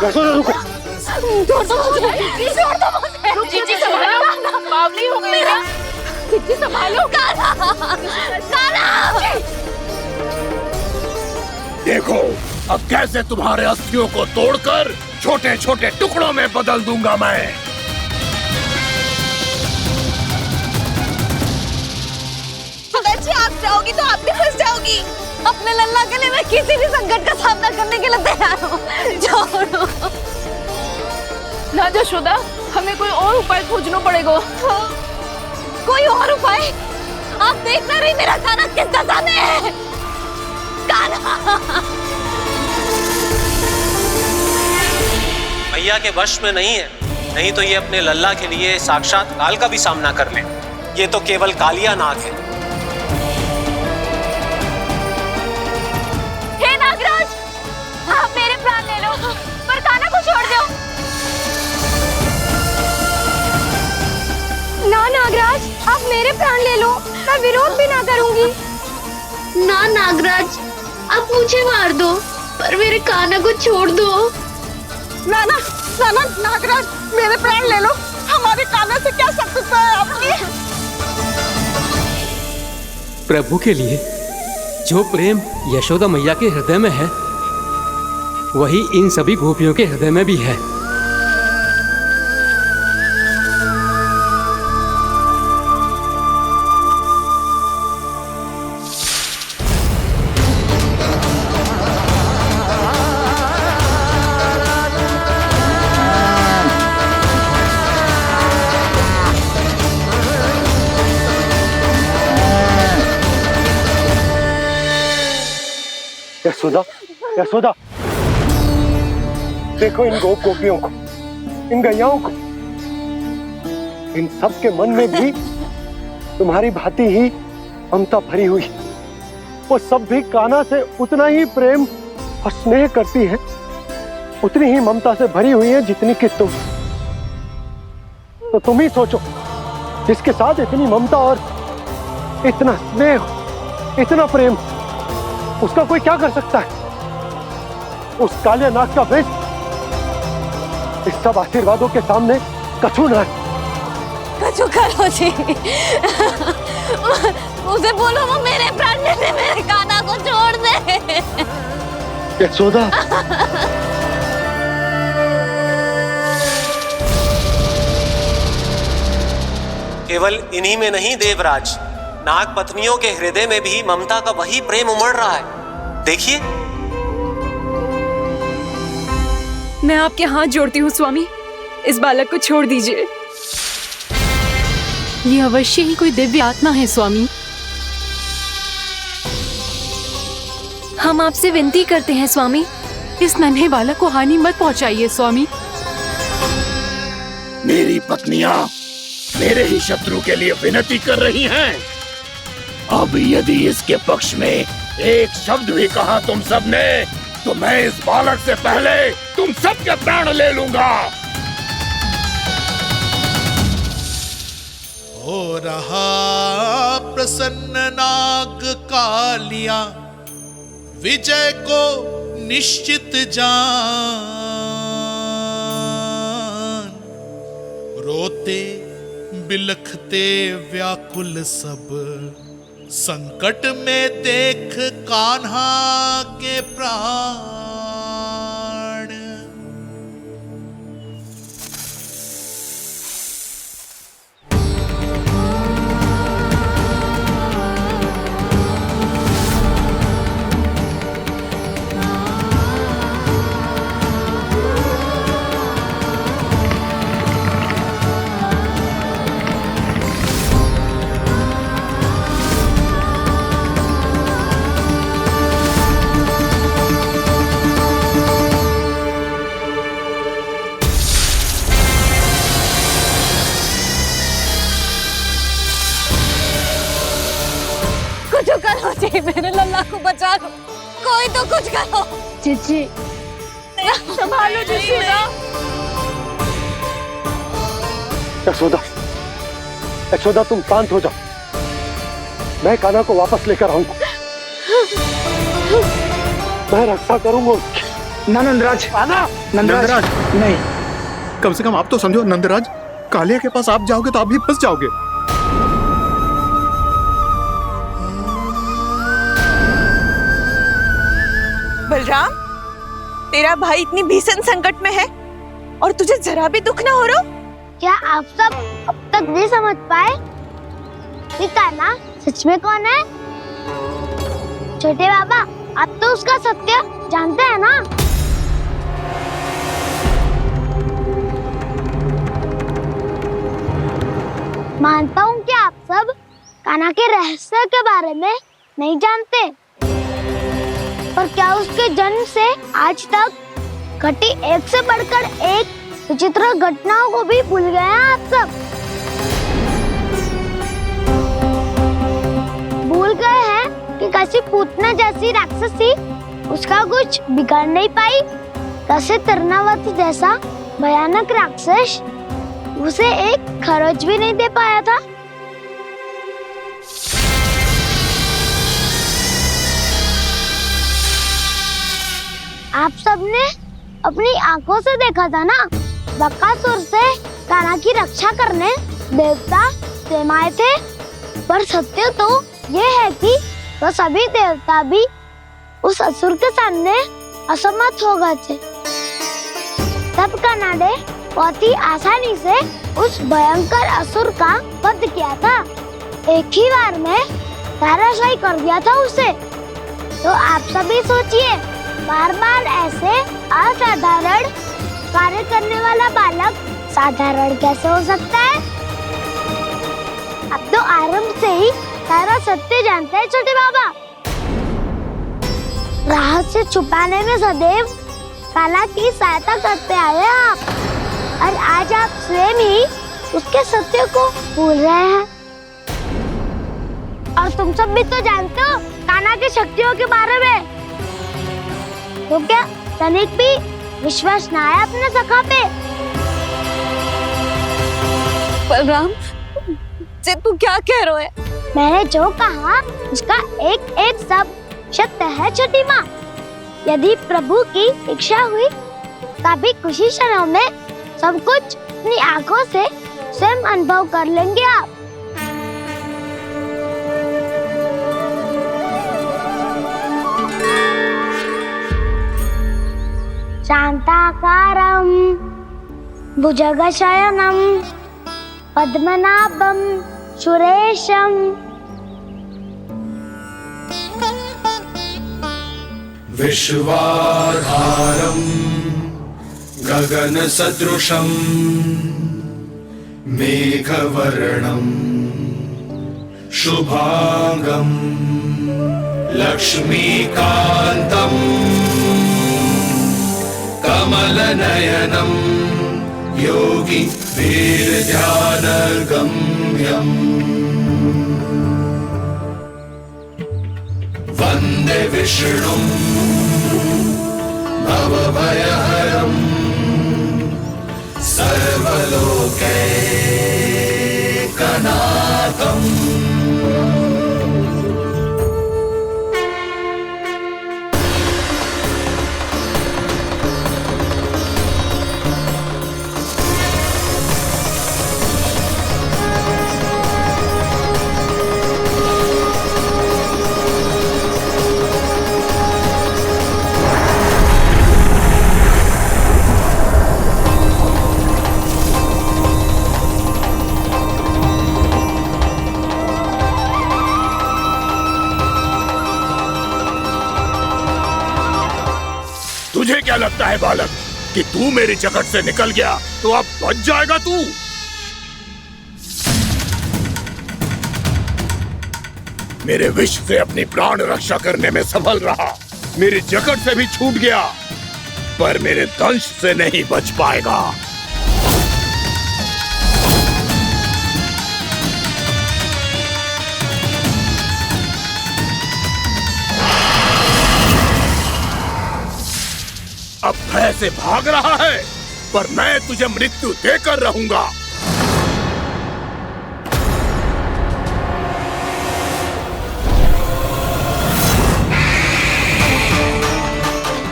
यशोदा रुको। छोड़ दो मुझे, छोड़ दो मुझे। जीजी संभालो, बावली हो गई है। जीजी संभालो। देखो अब कैसे तुम्हारे अस्थियों को तोड़कर छोटे छोटे टुकड़ों में बदल दूंगा मैं। जी आप जाओगी तो आप भी फंस जाओगी। अपने लल्ला के लिए मैं किसी भी संकट का सामना करने के लिए तैयार हूँ। छोड़ो ना यशोदा, हमें कोई और उपाय खोजना पड़ेगा। कोई और उपाय? आप देख ना रही मेरा काना किस दशा में है। काना मैया के वश में नहीं है, नहीं तो ये अपने लल्ला के लिए साक्षात काल का भी सामना कर ले। ये तो केवल कालिया नाग है। हे नागराज, आप मेरे प्राण ले लो पर काना को छोड़ दो। ना नागराज, आप मेरे प्राण ले लो, मैं विरोध भी ना करूंगी। ना नागराज, आप मुझे मार दो पर मेरे काना को छोड़ दो। ना ना ना ना नागराज, मेरे प्राण ले लो, हमारे काना से क्या शत्रुता है आपकी? प्रभु के लिए जो प्रेम यशोदा मैया के हृदय में है, वही इन सभी गोपियों के हृदय में भी है। यशोदा, यशोदा, देखो इन गोप गोपियों को, इन गैयाओं को, इन सब के मन में भी तुम्हारी भांति ही ममता भरी हुई। वो सब भी कान्हा से उतना ही प्रेम और स्नेह करती है, उतनी ही ममता से भरी हुई है जितनी कि तुम। तो तुम ही सोचो, जिसके साथ इतनी ममता और इतना स्नेह, इतना प्रेम, उसका कोई क्या कर सकता है? उस काले नाग का वेश इस सब आशीर्वादों के सामने कछु न है। कछु करो जी। उसे बोलो वो मेरे प्राण ले ले, मेरे काना को छोड़ दे। यशोदा, केवल इन्हीं में नहीं देवराज, नाग पत्नियों के हृदय में भी ममता का वही प्रेम उमड़ रहा है। देखिए। मैं आपके हाथ जोड़ती हूँ स्वामी, इस बालक को छोड़ दीजिए। ये अवश्य ही कोई दिव्य आत्मा है स्वामी। हम आपसे विनती करते हैं स्वामी, इस नन्हे बालक को हानि मत पहुंचाइए स्वामी। मेरी पत्नियां मेरे ही शत्रु के लिए विनती कर रही हैं। अब यदि इसके पक्ष में एक शब्द भी कहा तुम सबने, तो मैं इस बालक से पहले तुम सबके प्राण ले लूंगा। हो रहा प्रसन्न नाग कालिया, विजय को निश्चित जान। रोते बिलखते व्याकुल सब, संकट में देख कान्हा के प्राण। करो जी, मेरे लल्ला को बचा लो, कोई तो कुछ करो। जीजी संभालो यशोदा। यशोदा, यशोदा तुम शांत हो जाओ, मैं कान्हा को वापस लेकर आऊंगा। मैं रक्षा करूंगा उसकी। ना नंदराज, नंदराज नहीं। कम से कम आप तो समझो नंदराज, कालिया के पास आप जाओगे तो आप भी फंस जाओगे। बलराम, तेरा भाई इतनी भीषण संकट में है और तुझे जरा भी दुख ना हो रहा? क्या आप सब अब तक नहीं समझ पाए कि कान्हा सच में कौन है? छोटे बाबा, आप तो उसका सत्य जानते हैं ना? मानता हूँ कि आप सब कान्हा के रहस्य के बारे में नहीं जानते, पर क्या उसके जन्म से आज तक घटी एक से बढ़कर एक विचित्र घटनाओं को भी भूल गए हैं आप सब? भूल गए हैं कि कैसी पूतना जैसी राक्षसी उसका कुछ बिगाड़ नहीं पाई, कैसे तरनावती जैसा भयानक राक्षस उसे एक खरोच भी नहीं दे पाया था। आप सबने अपनी आंखों से देखा था ना, बकासुर से कान्हा की रक्षा करने देवता स्वयं आए थे, पर सत्य तो ये है कि वो सभी देवता भी उस असुर के सामने असमर्थ हो गए थे। तब कान्हा ने बहुत ही आसानी से उस भयंकर असुर का वध किया था, एक ही बार में धराशायी कर दिया था उसे। तो आप सभी सोचिए, बार बार ऐसे असाधारण कार्य करने वाला बालक साधारण कैसे हो सकता है? अब तो आरंभ से ही सारा सत्य जानते हैं छोटे बाबा। रहस्य छुपाने में सदैव कान्हा की सहायता करते आए हैं आप, और आज आप स्वयं ही उसके सत्य को भूल रहे हैं। और तुम सब भी तो जानते हो कान्हा की शक्तियों के बारे में, तो क्या तनिक भी विश्वास ना है अपने सखा पे? बलराम, जे तू क्या कह रहा है? मैंने जो कहा उसका एक एक शब्द सत्य है छोटी माँ। यदि प्रभु की इच्छा हुई तभी कुछ ही क्षणों में सब कुछ अपनी आंखों से स्वयं अनुभव कर लेंगे आप। शांताकारं भुजगशयनं पद्मनाभं सुरेशं विश्वाधारं गगनसदृशं मेघवर्णं शुभांगं लक्ष्मीकान्तं कमलनयनं योगी वीरध्यानगम्यम् वन्दे विष्णुं भवभयहरं सर्वलोकैकनाथम्। तुझे क्या लगता है बालक कि तू मेरी जगत से निकल गया तो अब बच जाएगा तू? मेरे विष से अपनी प्राण रक्षा करने में सफल रहा, मेरी जगत से भी छूट गया, पर मेरे दंश से नहीं बच पाएगा। अब भय से भाग रहा है, पर मैं तुझे मृत्यु देकर रहूंगा।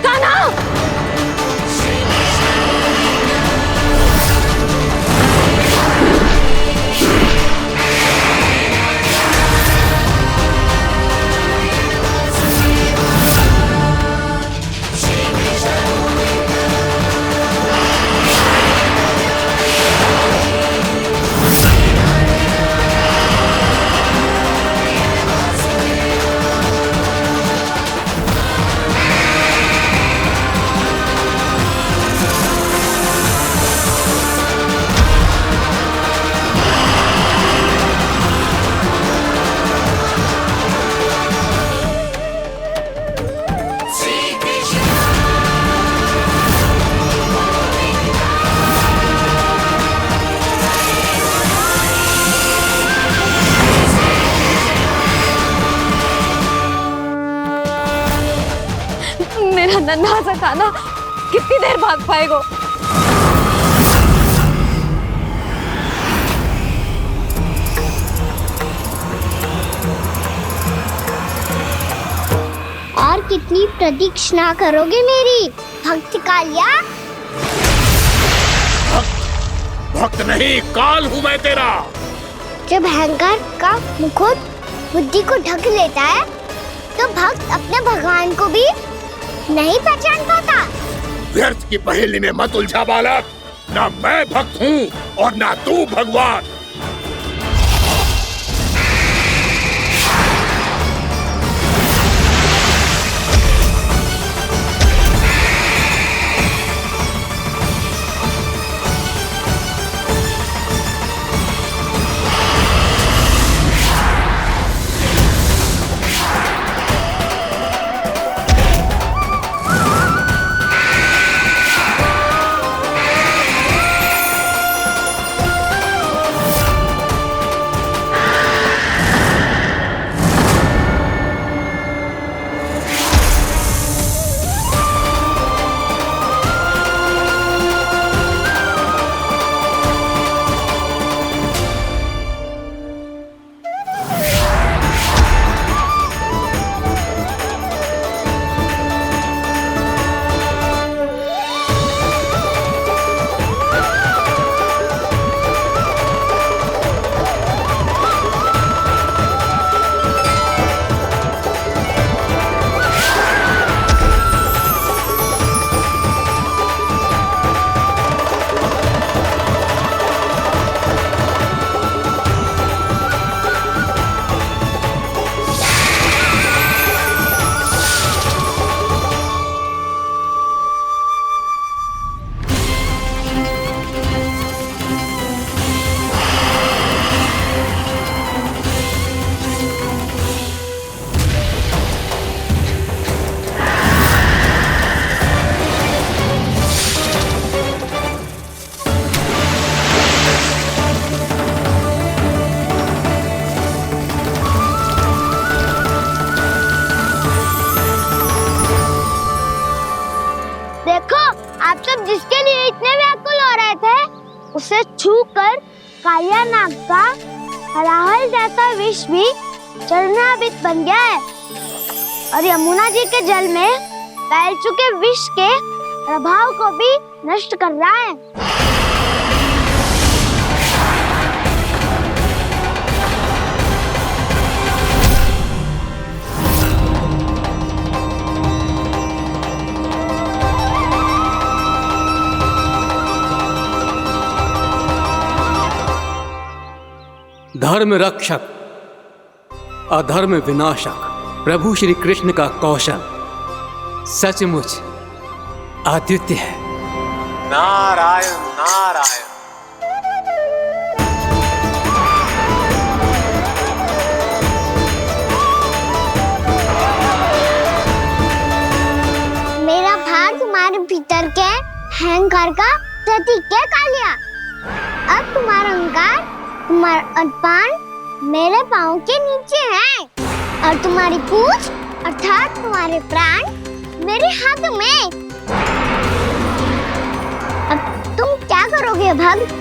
कान्हा! इतना नन्हा सा कान्हा कितनी देर भाग पाएगा? और कितनी प्रतीक्षा करोगे मेरी भक्त कालिया? भक्त नहीं, काल हूँ मैं तेरा। जब अहंकार का मुकुट बुद्धि को ढक लेता है तो भक्त अपने भगवान को भी नहीं पहचान पाता। व्यर्थ की पहेली में मत उलझा बालक। ना मैं भक्त हूँ और ना तू भगवान। जिसके लिए इतने व्याकुल हो रहे थे उसे छूकर कालिया नाग का हलाहल जैसा विष भी चरणामृत बन गया है और यमुना जी के जल में फैल चुके विष के प्रभाव को भी नष्ट कर रहा है। धर्म रक्षक अधर्म विनाशक प्रभु श्री कृष्ण का कौशल सचमुच अद्वितीय है। नारायण नारायण। मेरा भार तुम्हारे भीतर के अहंकार का प्रतीक है कालिया। अब तुम्हारा अहंकार, तुम्हारा अभिमान मेरे पाँव के नीचे है और तुम्हारी पूंछ अर्थात तुम्हारे प्राण मेरे हाथ में। अब तुम क्या करोगे भक्त?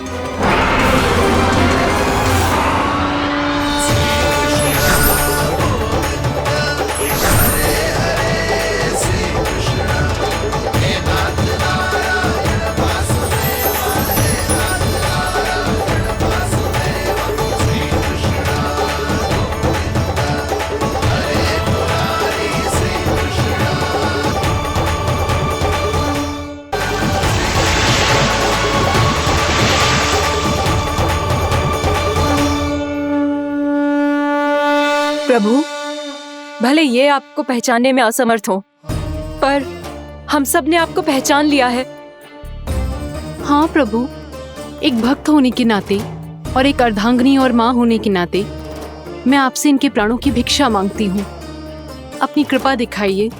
प्रभु, भले ये आपको पहचानने में असमर्थ हो, पर हम सब ने आपको पहचान लिया है। हाँ प्रभु, एक भक्त होने के नाते और एक अर्धांगिनी और माँ होने के नाते मैं आपसे इनके प्राणों की भिक्षा मांगती हूँ। अपनी कृपा दिखाइए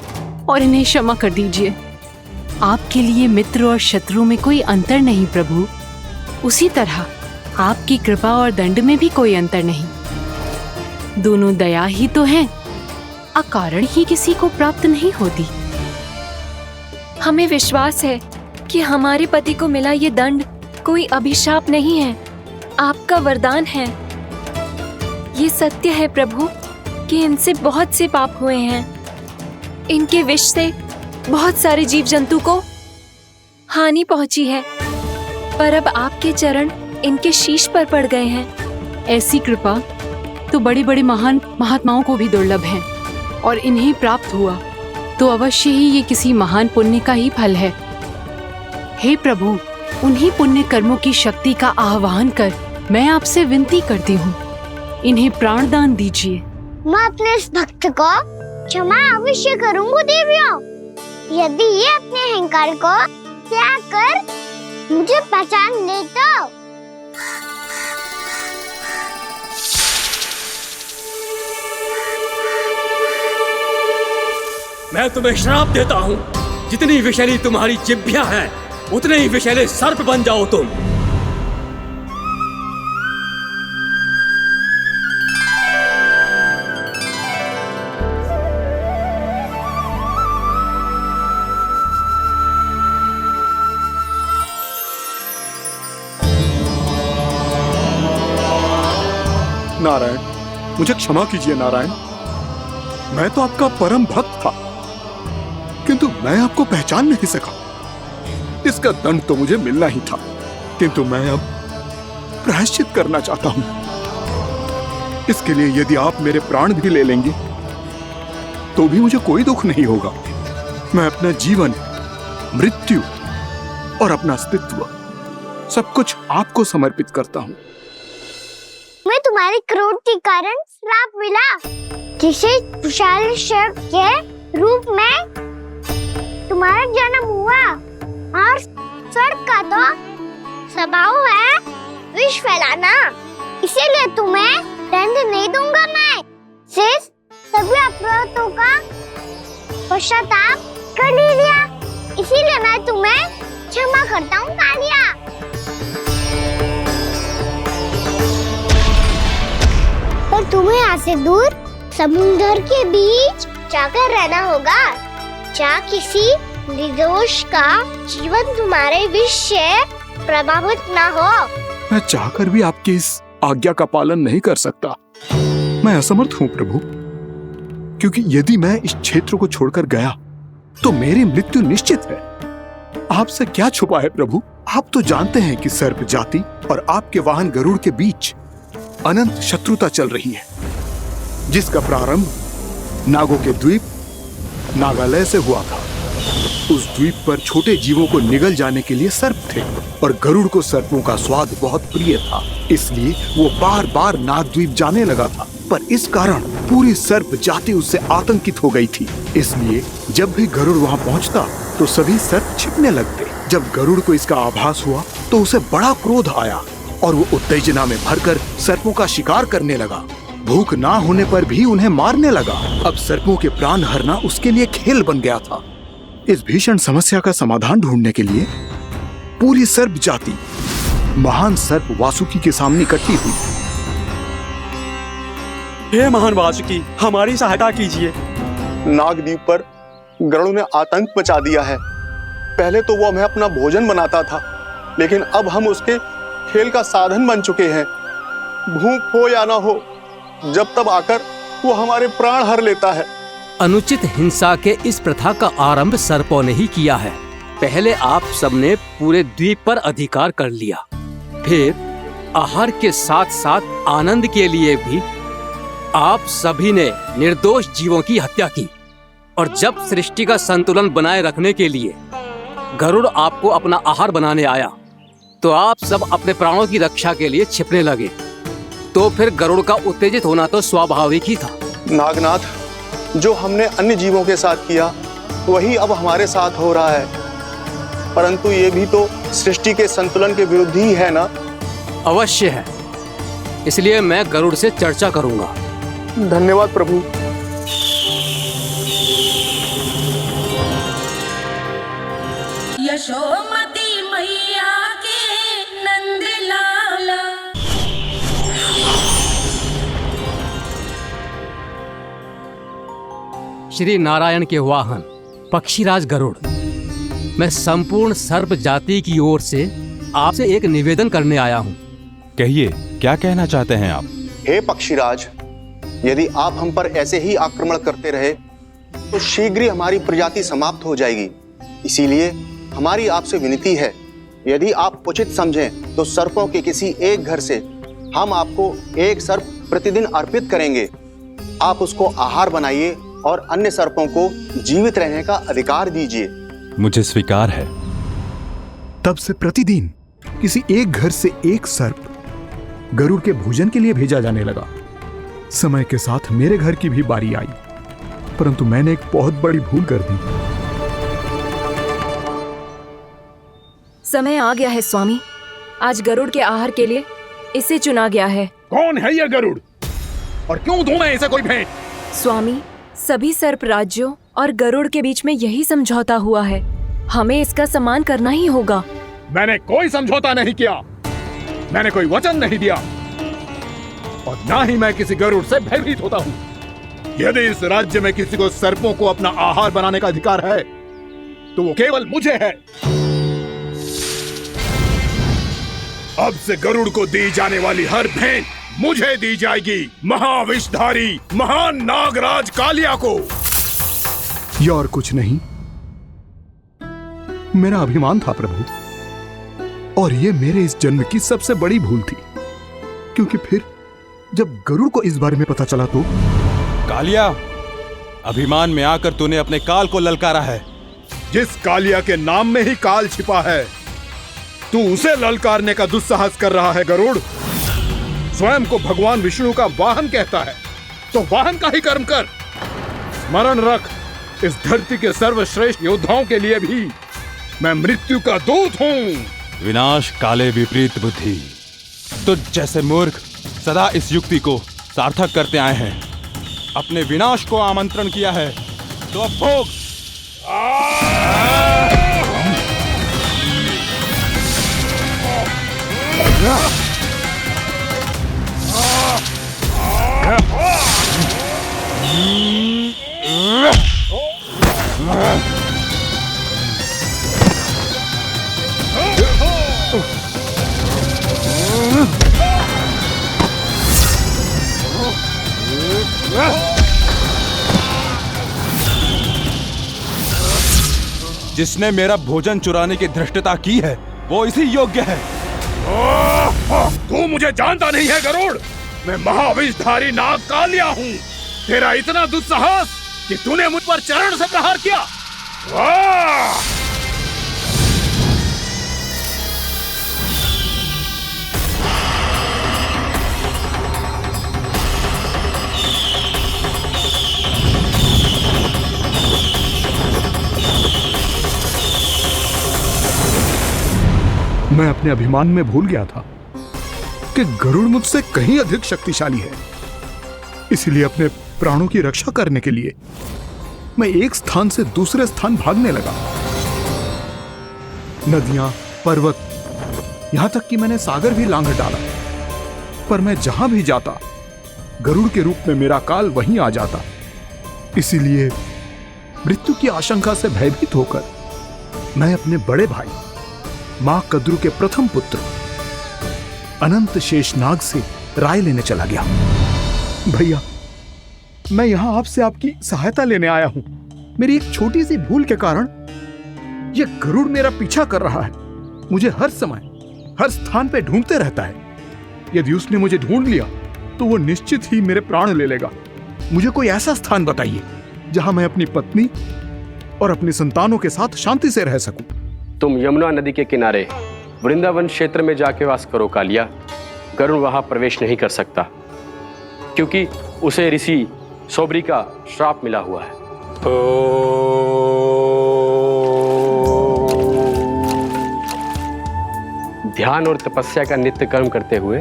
और इन्हें क्षमा कर दीजिए। आपके लिए मित्र और शत्रु में कोई अंतर नहीं प्रभु। उसी तरह आपकी कृपा और दंड में भी कोई अंतर नहीं। दोनों दया ही तो हैं, अकारण ही किसी को प्राप्त नहीं होती। हमें विश्वास है कि हमारे पति को मिला ये दंड कोई अभिशाप नहीं है, आपका वरदान है। ये सत्य है प्रभु कि इनसे बहुत से पाप हुए हैं। इनके विष से बहुत सारे जीव जंतु को हानि पहुंची है, पर अब आपके चरण इनके शीश पर पड़ गए हैं। ऐसी कृपा तो बड़े बड़े महान महात्माओं को भी दुर्लभ है, और इन्हें प्राप्त हुआ तो अवश्य ही ये किसी महान पुण्य का ही फल है। हे प्रभु, उन्हीं पुण्य कर्मों की शक्ति का आह्वान कर मैं आपसे विनती करती हूँ, इन्हें प्राण दान दीजिए। मैं अपने इस भक्त को क्षमा अवश्य करूंगी देवियों, यदि ये अपने अहंकार को त्याग कर मुझे पहचान ले तो। मैं तुम्हें श्राप देता हूँ, जितनी विषैली तुम्हारी जिह्वा है उतने ही विषैले सर्प बन जाओ तुम। नारायण, मुझे क्षमा कीजिए नारायण। मैं तो आपका परम भक्त था, किंतु मैं आपको पहचान नहीं सका। इसका दंड तो मुझे मिलना ही था, किंतु मैं अब प्रायश्चित करना चाहता हूं। इसके लिए यदि आप मेरे प्राण भी ले लेंगे तो भी मुझे कोई दुख नहीं होगा। मैं अपना जीवन, मृत्यु और अपना अस्तित्व सब कुछ आपको समर्पित करता हूं। मैं तुम्हारे क्रोध के कारण श्राप मिला, जिसे विशाल सर्प के रूप में तुम्हारा जन्म हुआ, और सर्प का तो स्वभाव है विष फैलाना, इसीलिए तुम्हें दंड नहीं दूंगा। मैं सिर्फ सभी अपराधों का पश्चाताप कर लिया, इसीलिए मैं तुम्हें क्षमा करता हूँ कालिया। पर तुम्हें यहाँ से दूर समुद्र के बीच जाकर रहना होगा, जहाँ किसी निर्दोष का जीवन तुम्हारे विष से प्रभावित ना हो। मैं चाहकर भी आपकी इस आज्ञा का पालन नहीं कर सकता। मैं असमर्थ हूँ प्रभु, क्योंकि यदि मैं इस क्षेत्र को छोड़कर गया तो मेरी मृत्यु निश्चित है। आपसे क्या छुपा है प्रभु, आप तो जानते हैं कि सर्प जाति और आपके वाहन गरुड़ के बीच अनंत शत्रुता चल रही है, जिसका प्रारंभ नागों के द्वीप नागालय से हुआ था। उस द्वीप पर छोटे जीवों को निगल जाने के लिए सर्प थे, और गरुड़ को सर्पों का स्वाद बहुत प्रिय था, इसलिए वो बार बार नागद्वीप जाने लगा था। पर इस कारण पूरी सर्प जाति उससे आतंकित हो गई थी, इसलिए जब भी गरुड़ वहाँ पहुँचता तो सभी सर्प छिपने लगते। जब गरुड़ को इसका आभास हुआ तो उसे बड़ा क्रोध आया, और वो उत्तेजना में भरकर सर्पों का शिकार करने लगा। भूख ना होने पर भी उन्हें मारने लगा। अब सर्पों के प्राण हरना उसके लिए खेल बन गया था। इस भीषण समस्या का समाधान ढूंढने के लिए पूरी सर्प जाति महान सर्प वासुकी के सामने इकट्ठी हुई। हे महान वासुकी, हमारी सहायता कीजिए। नागद्वीप पर गरुड़ ने आतंक मचा दिया है। पहले तो वो हमें अपना भोजन बनाता था, लेकिन अब हम उसके खेल का साधन बन चुके हैं। भूख हो या ना हो, जब तब आकर वो हमारे प्राण हर लेता है। अनुचित हिंसा के इस प्रथा का आरंभ सर्पों ने ही किया है। पहले आप सबने पूरे द्वीप पर अधिकार कर लिया, फिर आहार के साथ साथ आनंद के लिए भी आप सभी ने निर्दोष जीवों की हत्या की। और जब सृष्टि का संतुलन बनाए रखने के लिए गरुड़ आपको अपना आहार बनाने आया, तो आप सब अपने प्राणों की रक्षा के लिए छिपने लगे। तो फिर गरुड़ का उत्तेजित होना तो स्वाभाविक ही था। नागनाथ, जो हमने अन्य जीवों के साथ किया वही अब हमारे साथ हो रहा है, परंतु ये भी तो सृष्टि के संतुलन के विरुद्ध ही है ना? अवश्य है, इसलिए मैं गरुड़ से चर्चा करूंगा। धन्यवाद प्रभु। यशोमती मैया के नंद लाला। श्री नारायण के वाहन पक्षीराज गरुड़ मैं संपूर्ण सर्प जाति की ओर से आपसे एक निवेदन करने आया हूँ। कहिए, क्या कहना चाहते हैं आप? हे पक्षीराज, यदि आप हम पर ऐसे ही आक्रमण करते रहे तो शीघ्र ही हमारी प्रजाति समाप्त हो जाएगी। इसीलिए हमारी आपसे विनती है, यदि आप उचित समझें तो सर्पों के किसी एक घर से हम आपको एक सर्प प्रतिदिन अर्पित करेंगे। आप उसको आहार बनाइए और अन्य सर्पों को जीवित रहने का अधिकार दीजिए। मुझे स्वीकार है। तब से प्रतिदिन किसी एक घर से एक सर्प गरुड़ के भोजन के लिए भेजा जाने लगा। समय के साथ मेरे घर की भी बारी आई, परंतु मैंने एक बहुत बड़ी भूल कर दी। समय आ गया है स्वामी, आज गरुड़ के आहार के लिए इसे चुना गया है। कौन है यह गरुड़ और क्यों दूं मैं इसे कोई भेंट? स्वामी, सभी सर्प राज्यों और गरुड़ के बीच में यही समझौता हुआ है, हमें इसका सम्मान करना ही होगा। मैंने कोई समझौता नहीं किया, मैंने कोई वचन नहीं दिया और ना ही मैं किसी गरुड़ से भयभीत होता हूँ। यदि इस राज्य में किसी को सर्पों को अपना आहार बनाने का अधिकार है तो वो केवल मुझे है। अब से गरुड़ को दी जाने वाली हर भेंट मुझे दी जाएगी, महाविषधारी महान नागराज कालिया को। यह और कुछ नहीं, मेरा अभिमान था प्रभु, और यह मेरे इस जन्म की सबसे बड़ी भूल थी, क्योंकि फिर जब गरुड़ को इस बारे में पता चला तो। कालिया, अभिमान में आकर तूने अपने काल को ललकारा है। जिस कालिया के नाम में ही काल छिपा है, तू उसे ललकारने का दुस्साहस कर रहा है गरुड़। स्वयं को भगवान विष्णु का वाहन कहता है तो वाहन का ही कर्म कर। स्मरण रख, इस धरती के सर्वश्रेष्ठ योद्धाओं के लिए भी मैं मृत्यु का दूत हूँ। विनाश काले विपरीत बुद्धि। तुझ जैसे मूर्ख सदा इस युक्ति को सार्थक करते आए हैं। अपने विनाश को आमंत्रण किया है तो अब भोग। जिसने मेरा भोजन चुराने की धृष्टता की है वो इसी योग्य है। तू मुझे जानता नहीं है गरुड़, मैं महाविषधारी नाग कालिया हूँ। तेरा इतना दुस्साहस कि तूने मुझ पर चरण से प्रहार किया। मैं अपने अभिमान में भूल गया था कि गरुड़ मुझसे कहीं अधिक शक्तिशाली है। इसलिए अपने प्राणों की रक्षा करने के लिए मैं एक स्थान से दूसरे स्थान भागने लगा। नदियां, पर्वत, यहां तक कि मैंने सागर भी लांघ डाला, पर मैं जहां भी जाता गरुड़ के रूप में मेरा काल वहीं आ जाता। इसीलिए मृत्यु की आशंका से भयभीत होकर मैं अपने बड़े भाई मां कद्रु के प्रथम पुत्र अनंत शेषनाग से राय लेने चला गया। भैया, मैं यहां आपसे आपकी सहायता लेने आया हूं। मेरी एक छोटी सी भूल के कारण यह गरुड़ मेरा पीछा कर रहा है। मुझे हर समय हर स्थान पे ढूंढते रहता है। यदि उसने मुझे ढूंढ लिया तो वो निश्चित ही मेरे प्राण ले लेगा। मुझे कोई ऐसा स्थान बताइए जहां मैं अपनी पत्नी और अपनी संतानों के साथ शांति से रह सकूं। तुम यमुना नदी के किनारे वृंदावन क्षेत्र में जाके वास करो कालिया। गरुड़ वहां प्रवेश नहीं कर सकता क्योंकि उसे ऋषि सोबरी का श्राप मिला हुआ है। ध्यान और तपस्या का नित्य कर्म करते हुए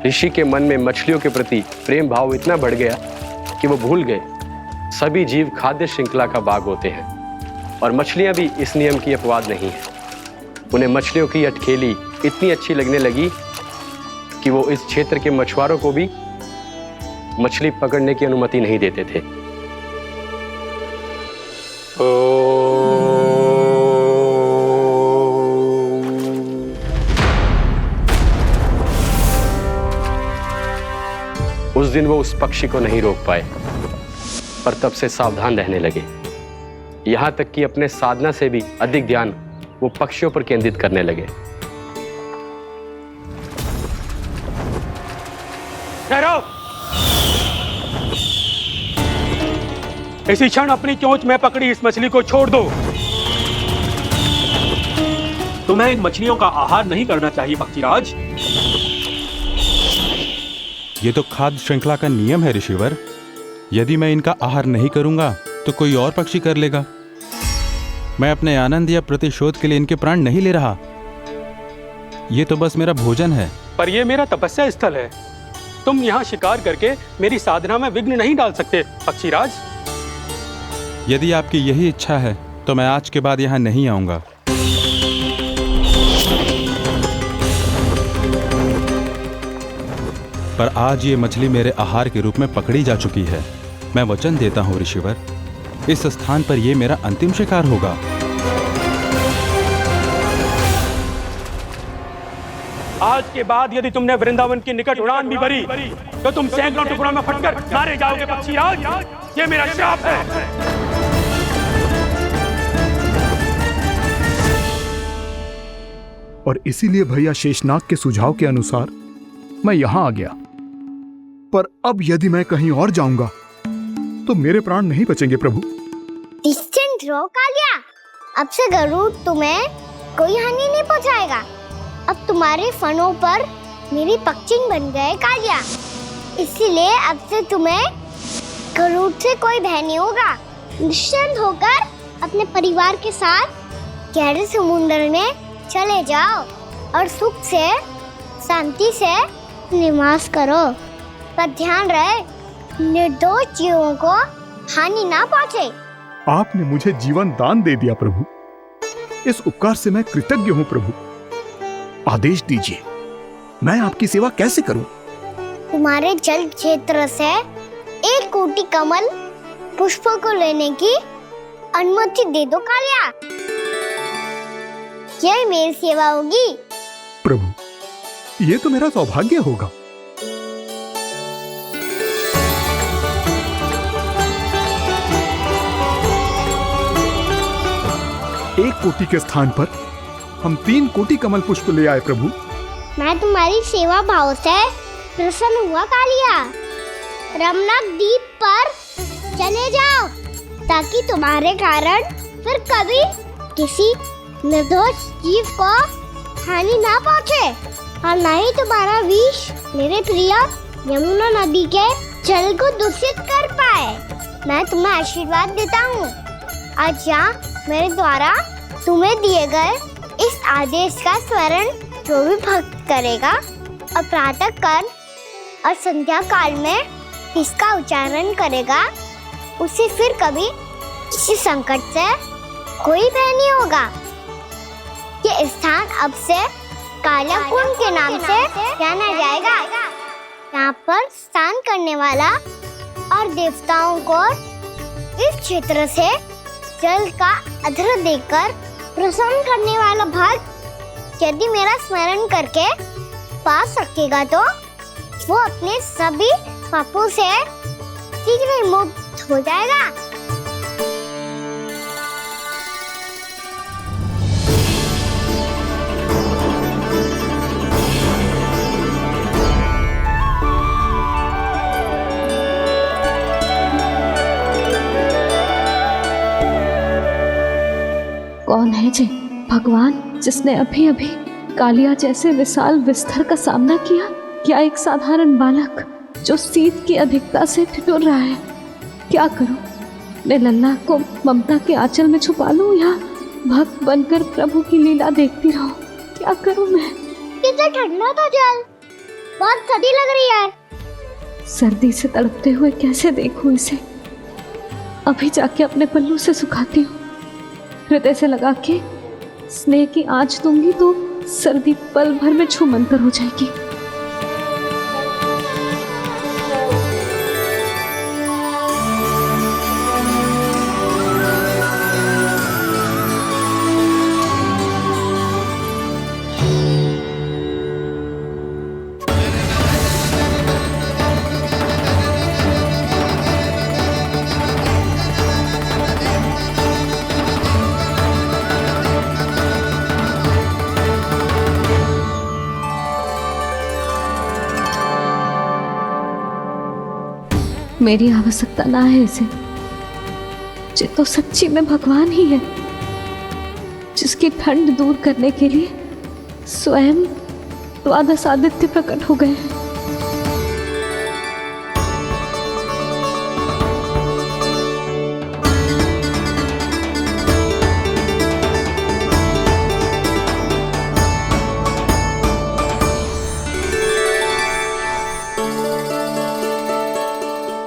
ऋषि के मन में मछलियों के प्रति प्रेम भाव इतना बढ़ गया कि वो भूल गए सभी जीव खाद्य श्रृंखला का भाग होते हैं और मछलियां भी इस नियम की अपवाद नहीं है। उन्हें मछलियों की अटखेली इतनी अच्छी लगने लगी कि वो इस क्षेत्र के मछुआरों को भी मछली पकड़ने की अनुमति नहीं देते थे। दिन वो उस पक्षी को नहीं रोक पाए, पर तब से सावधान रहने लगे। यहां तक कि अपने साधना से भी अधिक ध्यान वो पक्षियों पर केंद्रित करने लगे। ठहरो! इसी क्षण अपनी चोंच में पकड़ी इस मछली को छोड़ दो। तुम्हें इन मछलियों का आहार नहीं करना चाहिए पक्षीराज। ये तो खाद्य श्रृंखला का नियम है ऋषिवर। यदि मैं इनका आहार नहीं करूंगा तो कोई और पक्षी कर लेगा। मैं अपने आनंद या प्रतिशोध के लिए इनके प्राण नहीं ले रहा। ये तो बस मेरा भोजन है। पर यह मेरा तपस्या स्थल है। तुम यहाँ शिकार करके मेरी साधना में विघ्न नहीं डाल सकते पक्षीराज। यदि आपकी यही इच्छा है तो मैं आज के बाद यहाँ नहीं आऊंगा। पर आज ये मछली मेरे आहार के रूप में पकड़ी जा चुकी है। मैं वचन देता हूँ ऋषिवर, इस स्थान पर यह मेरा अंतिम शिकार होगा। आज के बाद यदि तुमने वृंदावन की निकट उड़ान भी भरी तो तुम सैकड़ों टुकड़ों में फटकर मारे जाओगे पक्षीराज। ये मेरा श्राप है। और इसीलिए भैया शेषनाग के सुझाव के अनुसार मैं यहां आ गया। पर अब यदि मैं कहीं और जाऊंगा तो मेरे प्राण नहीं बचेंगे प्रभु। डिस्टेंट रहो कालिया। अब से गरुड़ तुम्हें कोई हानि नहीं पहुंचाएगा। अब तुम्हारे फनों पर मेरी पक्षिंग बन गए कालिया। इसीलिए अब से तुम्हें गरुड़ से कोई भय नहीं होगा। निश्चिंत होकर अपने परिवार के साथ गहरे समुद्र में चले जाओ और सुख से शांति से निवास करो। पर ध्यान रहे निर्दोष जीवों को हानि ना पहुंचे। आपने मुझे जीवन दान दे दिया प्रभु। इस उपकार से मैं कृतज्ञ हूँ प्रभु। आदेश दीजिए, मैं आपकी सेवा कैसे करूं? तुम्हारे जल क्षेत्र से 1 कोटि कमल पुष्पों को लेने की अनुमति दे दो कालिया। यह मेरी सेवा होगी। प्रभु, ये तो मेरा सौभाग्य होगा। एक कोटि के स्थान पर हम 3 कोटि कमल पुष्प ले आए प्रभु। मैं तुम्हारी सेवा भाव से प्रसन्न हुआ कालिया। रमनाक द्वीप पर चले जाओ ताकि तुम्हारे कारण फिर कभी किसी निर्दोष जीव को हानि ना पहुंचे और न ही तुम्हारा विष मेरे प्रिय यमुना नदी के जल को दूषित कर पाए। मैं तुम्हें आशीर्वाद देता हूँ। आज यहाँ मेरे द्वारा तुम्हें दिए गए इस आदेश का स्मरण जो भी भक्त करेगा और प्रातः काल और संध्या काल में इसका उच्चारण करेगा, उसे फिर कभी किसी संकट से कोई भय नहीं होगा। ये स्थान अब से काला कुंड के नाम से जाना जाएगा। यहाँ पर स्नान करने वाला और देवताओं को इस क्षेत्र से जल का अर्घ्य देकर प्रसन्न करने वाला भक्त यदि मेरा स्मरण करके पास रखेगा तो वो अपने सभी पापों से शीघ्र ही मुक्त हो जाएगा। कौन है जी भगवान जिसने अभी अभी कालिया जैसे विशाल विस्तर का सामना किया? क्या एक साधारण बालक जो शीत की अधिकता से ठिठुर रहा है? क्या करूं? मैं लल्ला को ममता के आंचल में छुपा लूं या भक्त बनकर प्रभु की लीला देखती रहूं? क्या करूं मैं? कितना ठंडा था जल, बहुत सर्दी लग रही है। सर्दी से तड़पते हुए कैसे देखूं इसे? अभी जाके अपने पल्लू से सुखाती हूँ। हृदय से लगा के स्नेह की आंच दूंगी तो सर्दी पल भर में छूमंतर हो जाएगी। मेरी आवश्यकता ना है इसे। ये तो सच्ची में भगवान ही है, जिसकी ठंड दूर करने के लिए स्वयं द्वादश आदित्य प्रकट हो गए हैं।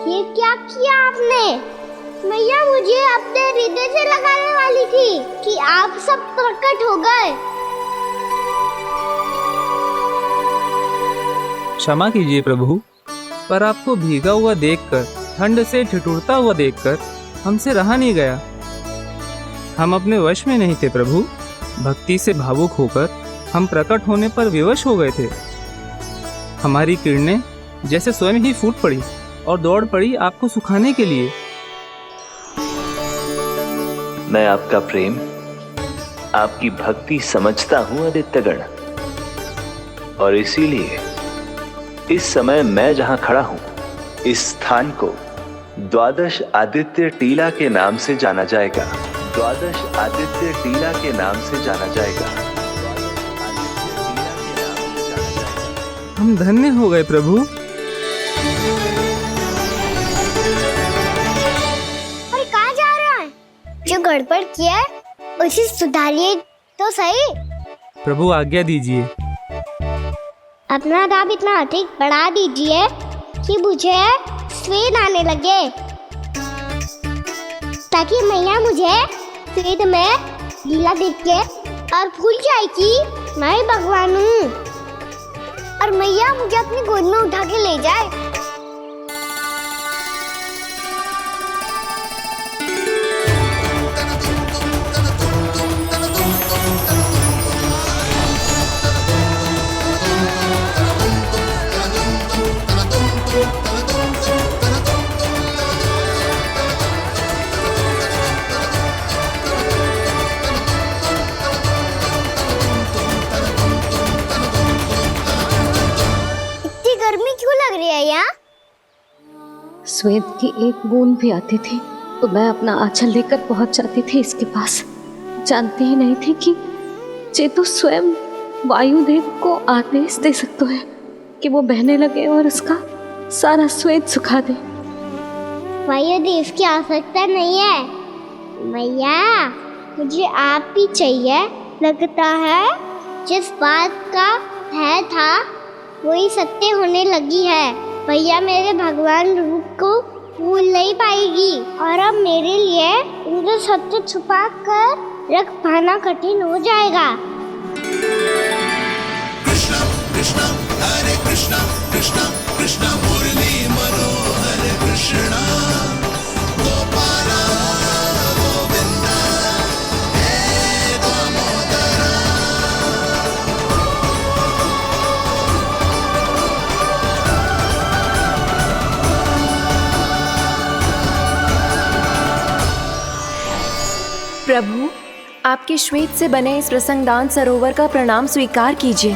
ये क्या किया आपने? मैया मुझे अपने हृदय से लगाने वाली थी कि आप सब प्रकट हो गए। क्षमा कीजिए प्रभु, पर आपको भीगा हुआ देखकर, ठंड से ठिठुरता हुआ देखकर हमसे रहा नहीं गया। हम अपने वश में नहीं थे प्रभु। भक्ति से भावुक होकर हम प्रकट होने पर विवश हो गए थे। हमारी किरणें जैसे स्वयं ही फूट पड़ी और दौड़ पड़ी आपको सुखाने के लिए। मैं आपका प्रेम, आपकी भक्ति समझता हूं आदित्यगण, और इसीलिए इस समय मैं जहां खड़ा हूं, इस स्थान को द्वादश आदित्य टीला के नाम से जाना जाएगा। द्वादश आदित्य टीला के नाम से जाना जाएगा। हम धन्य हो गए प्रभु। पर कहाँ जा रहा है? जो गड़बड़ किया है उसे सुधारिए तो सही। प्रभु आज्ञा दीजिए। अपना दाब इतना अधिक बढ़ा दीजिए कि मुझे स्वेद आने लगे, ताकि मैया मुझे स्वेद में गीला देख के और भूल जाए कि मैं ही भगवान हूँ, और मैया मुझे अपनी गोद में उठा के ले जाए। गर्मी क्यों लग रही है यहाँ? स्वेद की एक बूंद भी आती थी तो मैं अपना आंचल लेकर पहुंच जाती थी इसके पास। जानती ही नहीं थी कि ये तो स्वयं वायुदेव को आदेश दे सकते हैं कि वो बहने लगे और उसका सारा स्वेद सुखा दे। वायुदेव की आवश्यकता नहीं है मैया, मुझे आप ही चाहिए। लगता है जिस बात का भय था वही सत्य होने लगी है। भैया मेरे भगवान रूप को भूल नहीं पाएगी, और अब मेरे लिए उनका सत्य छुपा कर रख पाना कठिन हो जाएगा। कृष्णा कृष्णा हरे कृष्णा कृष्णा कृष्णा मुरली मनोहर कृष्णा गोपाला गोविंदा हे दामोदरा। प्रभु, आपके श्वेत से बने इस प्रसंगदान सरोवर का प्रणाम स्वीकार कीजिए।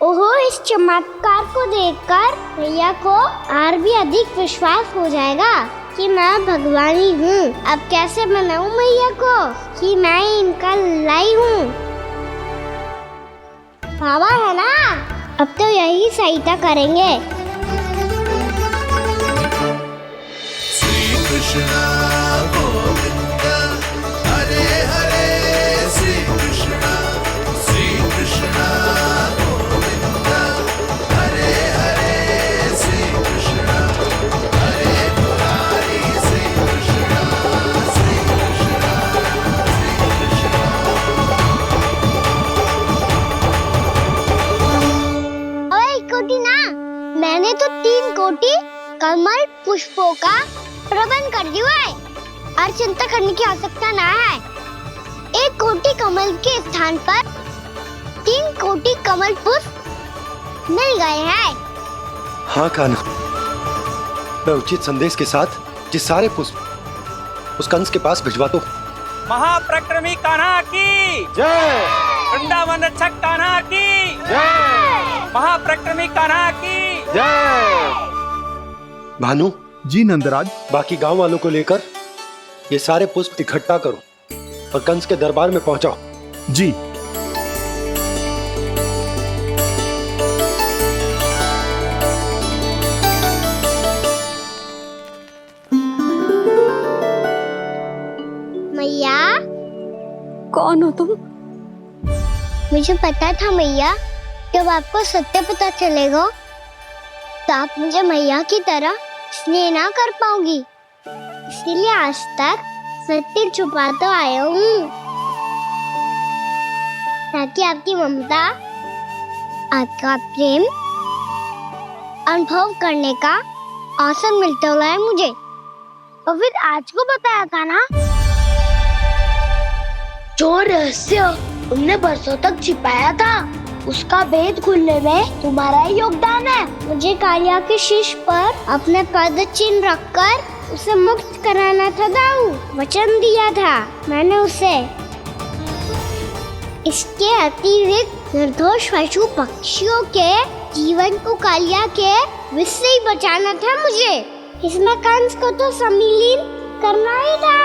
ओहो, इस चमत्कार को देखकर भैया को और भी अधिक विश्वास हो जाएगा कि मैं भगवान ही हूँ। अब कैसे मनाऊं मैया को कि मैं इनका लाई हूँ? बाबा है ना, अब तो यही सहायता करेंगे। श्री कृष्णा गोविंदा हरे हरे श्री कृष्णा गोविंदा हरे हरे श्री कृष्णा हरे मुरारी श्री कृष्णा श्री कृष्णा श्री कृष्णा। ओए कोटि ना, मैंने तो 3 कोटि कमल पुष्पों का प्रबंध कर दिया है और चिंता करने की आवश्यकता ना है। 1 कोटि कमल के स्थान पर 3 कोटि कमल पुष्प मिल गए हैं। हाँ कान्हा, मैं उचित संदेश के साथ ये सारे पुष्प उस कंस के पास भिजवा दो। महाप्रक्रमी कान्हा की जय। वृंदावन रक्षक कान्हा की जय। महाप्रक्रमी कान्हा की जय। भानु जी नंदराज। बाकी गांव वालों को लेकर ये सारे पुष्प इकट्ठा करो और कंस के दरबार में पहुंचाओ। जी। मैया। कौन हो तुम? मुझे पता था मैया, जब आपको सत्य पता चलेगा तो आप मुझे मैया की तरह स्नेह ना कर पाओगी, इसलिए आज तक सत्य छुपाता आया हूँ, ताकि आपकी ममता, आपका प्रेम अनुभव करने का अवसर मिलता हुआ है मुझे। और फिर आज को बताया था ना, जो रहस्य तुमने बरसों तक छिपाया था, उसका भेद खुलने में तुम्हारा ही योगदान है। मुझे कालिया के शीश पर अपने पद चिन्ह रखकर उसे मुक्त कराना था दाऊ, वचन दिया था मैंने उसे। इसके अतिरिक्त निर्दोष पशु पक्षियों के जीवन को कालिया के विष से ही बचाना था मुझे। इसमें कंस को तो सम्मिलित करना ही था,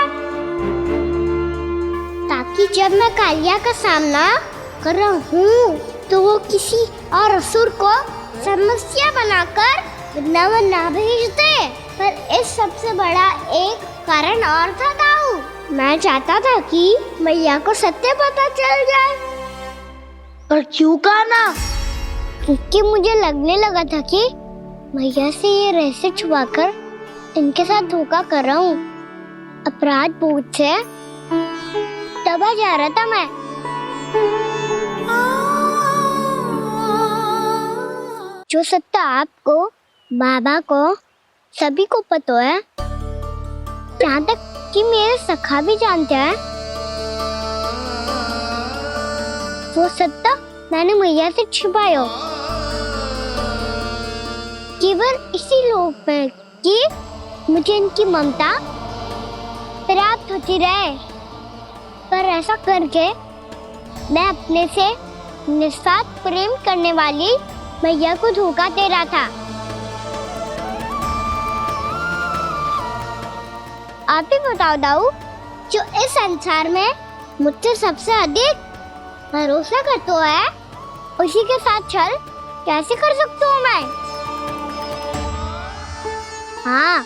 ताकि जब मैं कालिया का सामना कर रहा हूँ तो वो किसी और असुर को समस्या बनाकर वृंदावन ना भेज दे। पर इस सबसे बड़ा एक कारण और था दाऊ, मैं चाहता था कि मैया को सत्य पता चल जाए। पर क्यों कहा ना? क्योंकि मुझे लगने लगा था कि मैया से ये रहस्य छुपाकर इनके साथ धोखा कर रहा हूँ। अपराध बोझ से दबा जा रहा था मैं। जो सत्य आपको, बाबा को, सभी को पता है, यहाँ तक कि मेरे सखा भी जानते हैं, वो सत्य मैंने मैया से छिपाया केवल इसी लोक में कि मुझे इनकी ममता प्राप्त होती रहे। पर ऐसा करके मैं अपने से निस्वार्थ प्रेम करने वाली मैया को धोखा दे रहा था। आप ही बताओ दाऊ, जो इस संसार में मुझसे सबसे अधिक भरोसा करता है, उसी के साथ छल कैसे कर सकता हूँ मैं? हाँ,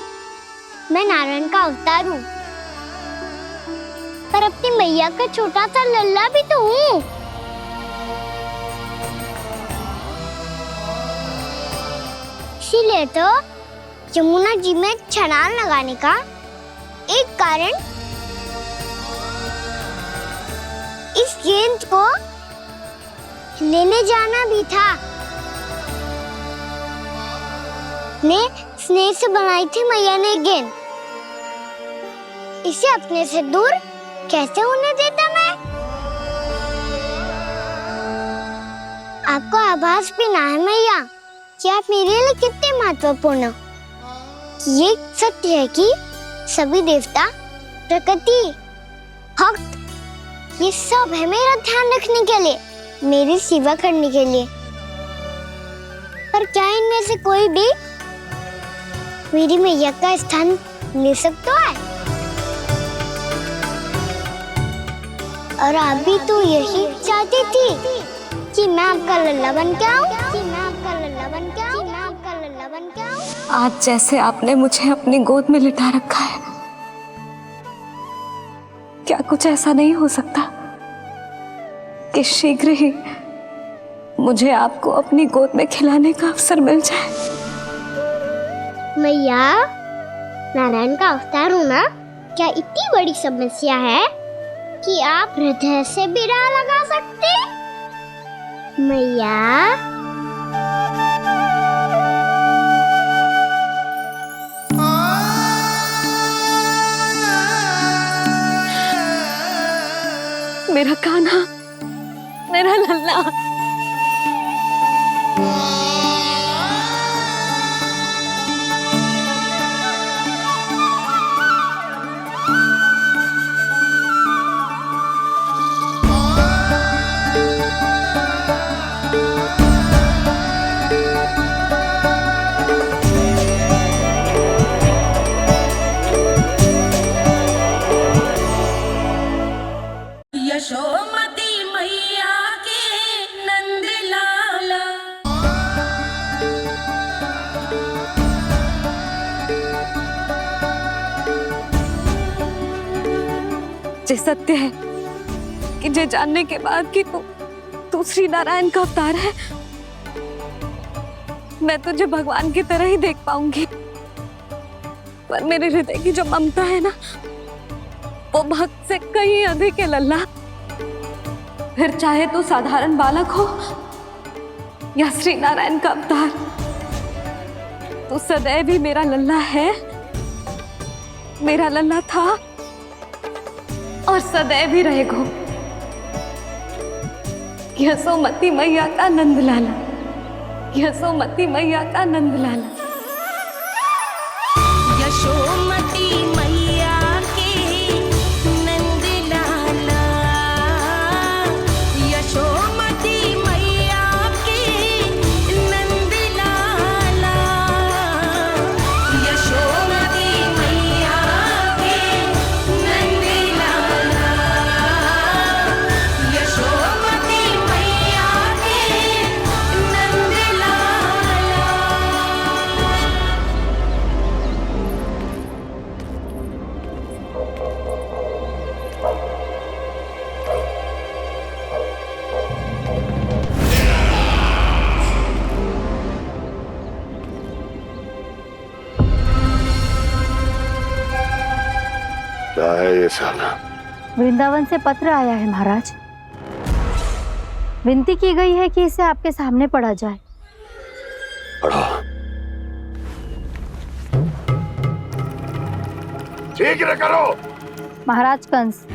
मैं नारायण का अवतार हूँ, पर अपनी मैया का छोटा सा लल्ला भी तो हूँ। इसीलिए तो यमुना जी में छलांग लगाने का एक कारण इस गेंद को लेने जाना भी था। ने स्नेह से बनाई थी मैया ने गेंद, इसे अपने से दूर कैसे होने देता मैं? आपको आभास भी ना है मैया कि आप मेरे लिए कितने महत्वपूर्ण हो। ये सत्य है कि सभी देवता, प्रकृति, भक्त, ये सब है मेरा ध्यान रखने के लिए, मेरी सेवा करने के लिए। पर क्या इनमें से कोई भी मेरी मैया का स्थान ले सकता है? और आप भी तो यही चाहती थी कि मैं आपका लल्ला बन के आऊं, कि मैं आपका लल्ला बन के आऊं, कि मैं आपका लल्ला बन के आऊं। आज जैसे आपने मुझे अपनी गोद में लिटा रखा है, क्या कुछ ऐसा नहीं हो सकता कि शीघ्र ही मुझे आपको अपनी गोद में खिलाने का अवसर मिल जाए? मैया, नारायण का अवतार होना क्या इतनी बड़ी समस्या है कि आप हृदय से भी राह लगा सकते? मैया, मेरा कान्हा, मेरा लल्ला। जे सत्य है कि जे जानने के बाद कि तू श्री नारायण का अवतार है, मैं तुझे भगवान की तरह ही देख पाऊंगी। पर मेरे हृदय की जो ममता है ना, वो भक्त से कहीं अधिक है लल्ला। फिर चाहे तू साधारण बालक हो या श्री नारायण का अवतार, तू सदैव ही मेरा लल्ला है, मेरा लल्ला था और सदैव ही रहेगा। यशोमती मैया का नंद लाला, यशोमती मैया का नंद लाला। यशोमती मैया के नंद लाला, यशोमती मैया के नंद लाला, यशोमती मैया के नंद लाला, यशोमती मैया के नंद लाला। क्या है ये साला? वृंदावन से पत्र आया है महाराज। विनती की गई है कि इसे आपके सामने पढ़ा जाए। पढ़ो। शीघ्र करो। महाराज कंस,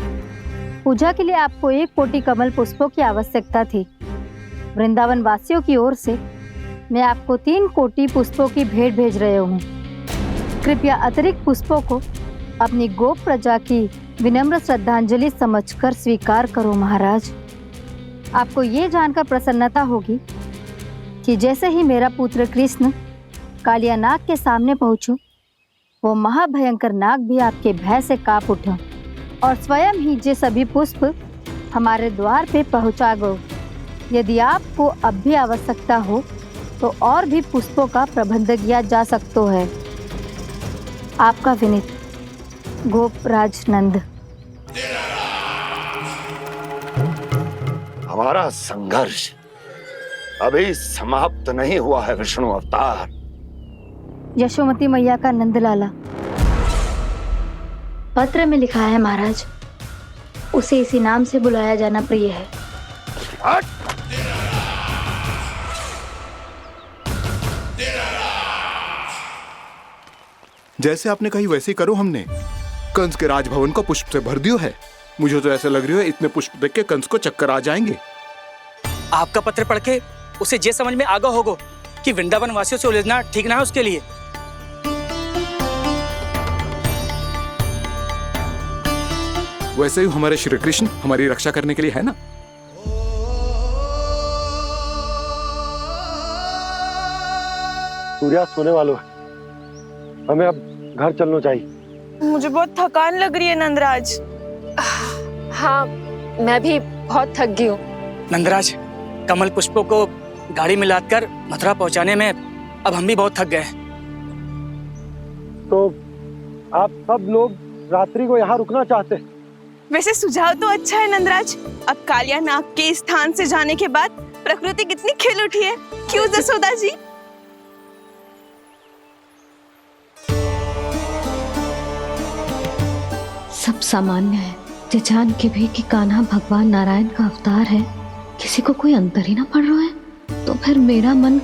पूजा के लिए आपको 1 कोटि कमल पुष्पों की आवश्यकता थी। वृंदावन वासियों की ओर से मैं आपको 3 कोटि पुष्पों की भेंट भेज रहे हूँ। कृपया अतिरिक्त पुष्पों को अपनी गोप प्रजा की विनम्र श्रद्धांजलि समझकर स्वीकार करो महाराज। आपको ये जानकर प्रसन्नता होगी कि जैसे ही मेरा पुत्र कृष्ण कालिया नाग के सामने पहुंचो, वो महाभयंकर नाग भी आपके भय से कांप उठा और स्वयं ही जे सभी पुष्प हमारे द्वार पे पहुंचा गो। यदि आपको अब भी आवश्यकता हो तो और भी पुष्पों का प्रबंध किया जा सकता है। आपका विनीत गोपराज नंद। हमारा संघर्ष अभी समाप्त नहीं हुआ है विष्णु अवतार। यशोमती मैया का नंदलाला। पत्र में लिखा है महाराज, उसे इसी नाम से बुलाया जाना प्रिय है। जैसे आपने कही वैसे ही करो। हमने कंस के राजभवन को पुष्प से भर दियो है। मुझे तो ऐसा लग रहा है इतने पुष्प देख के कंस को चक्कर आ जाएंगे। आपका पत्र पढ़ के उसे ये समझ में आगा होगा कि वृंदावन वासियों से उलझना ठीक ना है उसके लिए। वैसे ही हमारे श्री कृष्ण हमारी रक्षा करने के लिए है ना। सूर्या सोने वालों है, हमें अब घर चलना चाहिए। मुझे बहुत थकान लग रही है नंदराज। हाँ, मैं भी बहुत थक गई हूँ। नंदराज, कमल पुष्पों को गाड़ी में लादकर मथुरा पहुंचाने में अब हम भी बहुत थक गए। तो आप सब लोग रात्रि को यहाँ रुकना चाहते हैं? वैसे सुझाव तो अच्छा है नंदराज। अब कालिया नाग के स्थान से जाने के बाद प्रकृति कितनी खिल उठी है, क्यों जसोदा जी? सब सामान्य है, जे जान के भी कि कान्हा भगवान नारायण का अवतार है, किसी को कोई अंतर ही ना पड़ रहा है। तो फिर मेरा मन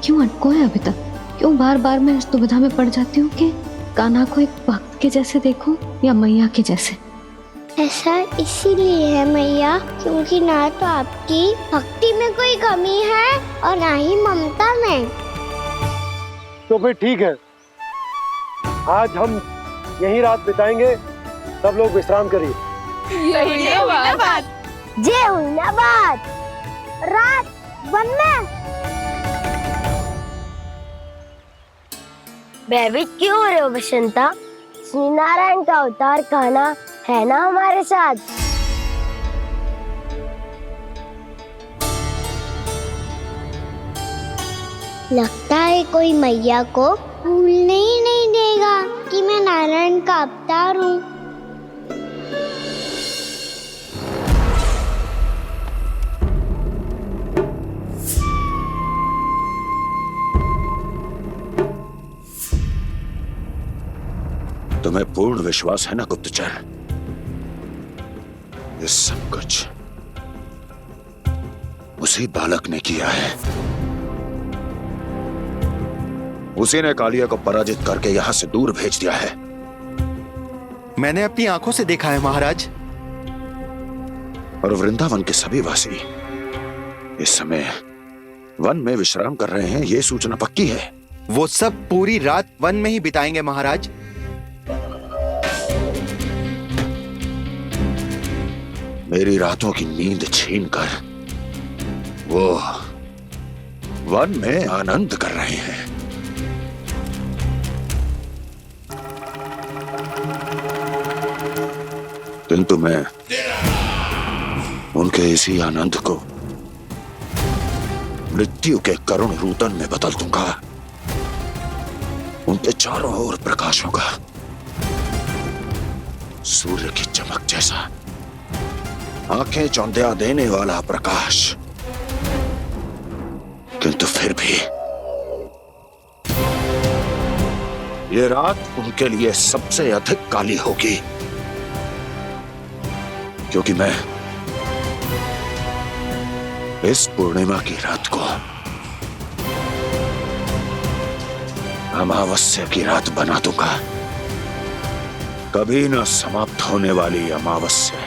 क्यों अटको है अभी तक? क्यों बार बार मैं इस दुविधा में पड़ जाती हूँ कि कान्हा को एक भक्त के जैसे देखूं या मैया के जैसे? ऐसा इसीलिए है मैया क्योंकि ना तो आपकी भक्ति में कोई कमी है और ना ही ममता में। तो फिर ठीक है, आज हम यहीं रात बिताएंगे। सब लोग विश्राम करिए। जय हुई ना बात। रात वन में भयभीत क्यों हो रहे हो बसंता? श्री नारायण का अवतार कान्हा है ना हमारे साथ। लगता है कोई मैया को भूलने ही नहीं देगा कि मैं नारायण का अवतार हूँ। तुम्हें पूर्ण विश्वास है ना गुप्तचर? ये सब कुछ उसी बालक ने किया है। उसी ने कालिया को पराजित करके यहां से दूर भेज दिया है। मैंने अपनी आंखों से देखा है महाराज। और वृंदावन के सभी वासी इस समय वन में विश्राम कर रहे हैं, ये सूचना पक्की है। वो सब पूरी रात वन में ही बिताएंगे महाराज। मेरी रातों की नींद छीनकर वो वन में आनंद कर रहे हैं। किंतु मैं उनके इसी आनंद को मृत्यु के करुण रूदन में बदल दूंगा। उनके चारों ओर प्रकाश होगा, सूर्य की चमक जैसा, आंखें चौंधिया देने वाला प्रकाश। किंतु फिर भी ये रात उनके लिए सबसे अधिक काली होगी, क्योंकि मैं इस पूर्णिमा की रात को अमावस्या की रात बना दूंगा। कभी न समाप्त होने वाली अमावस्या।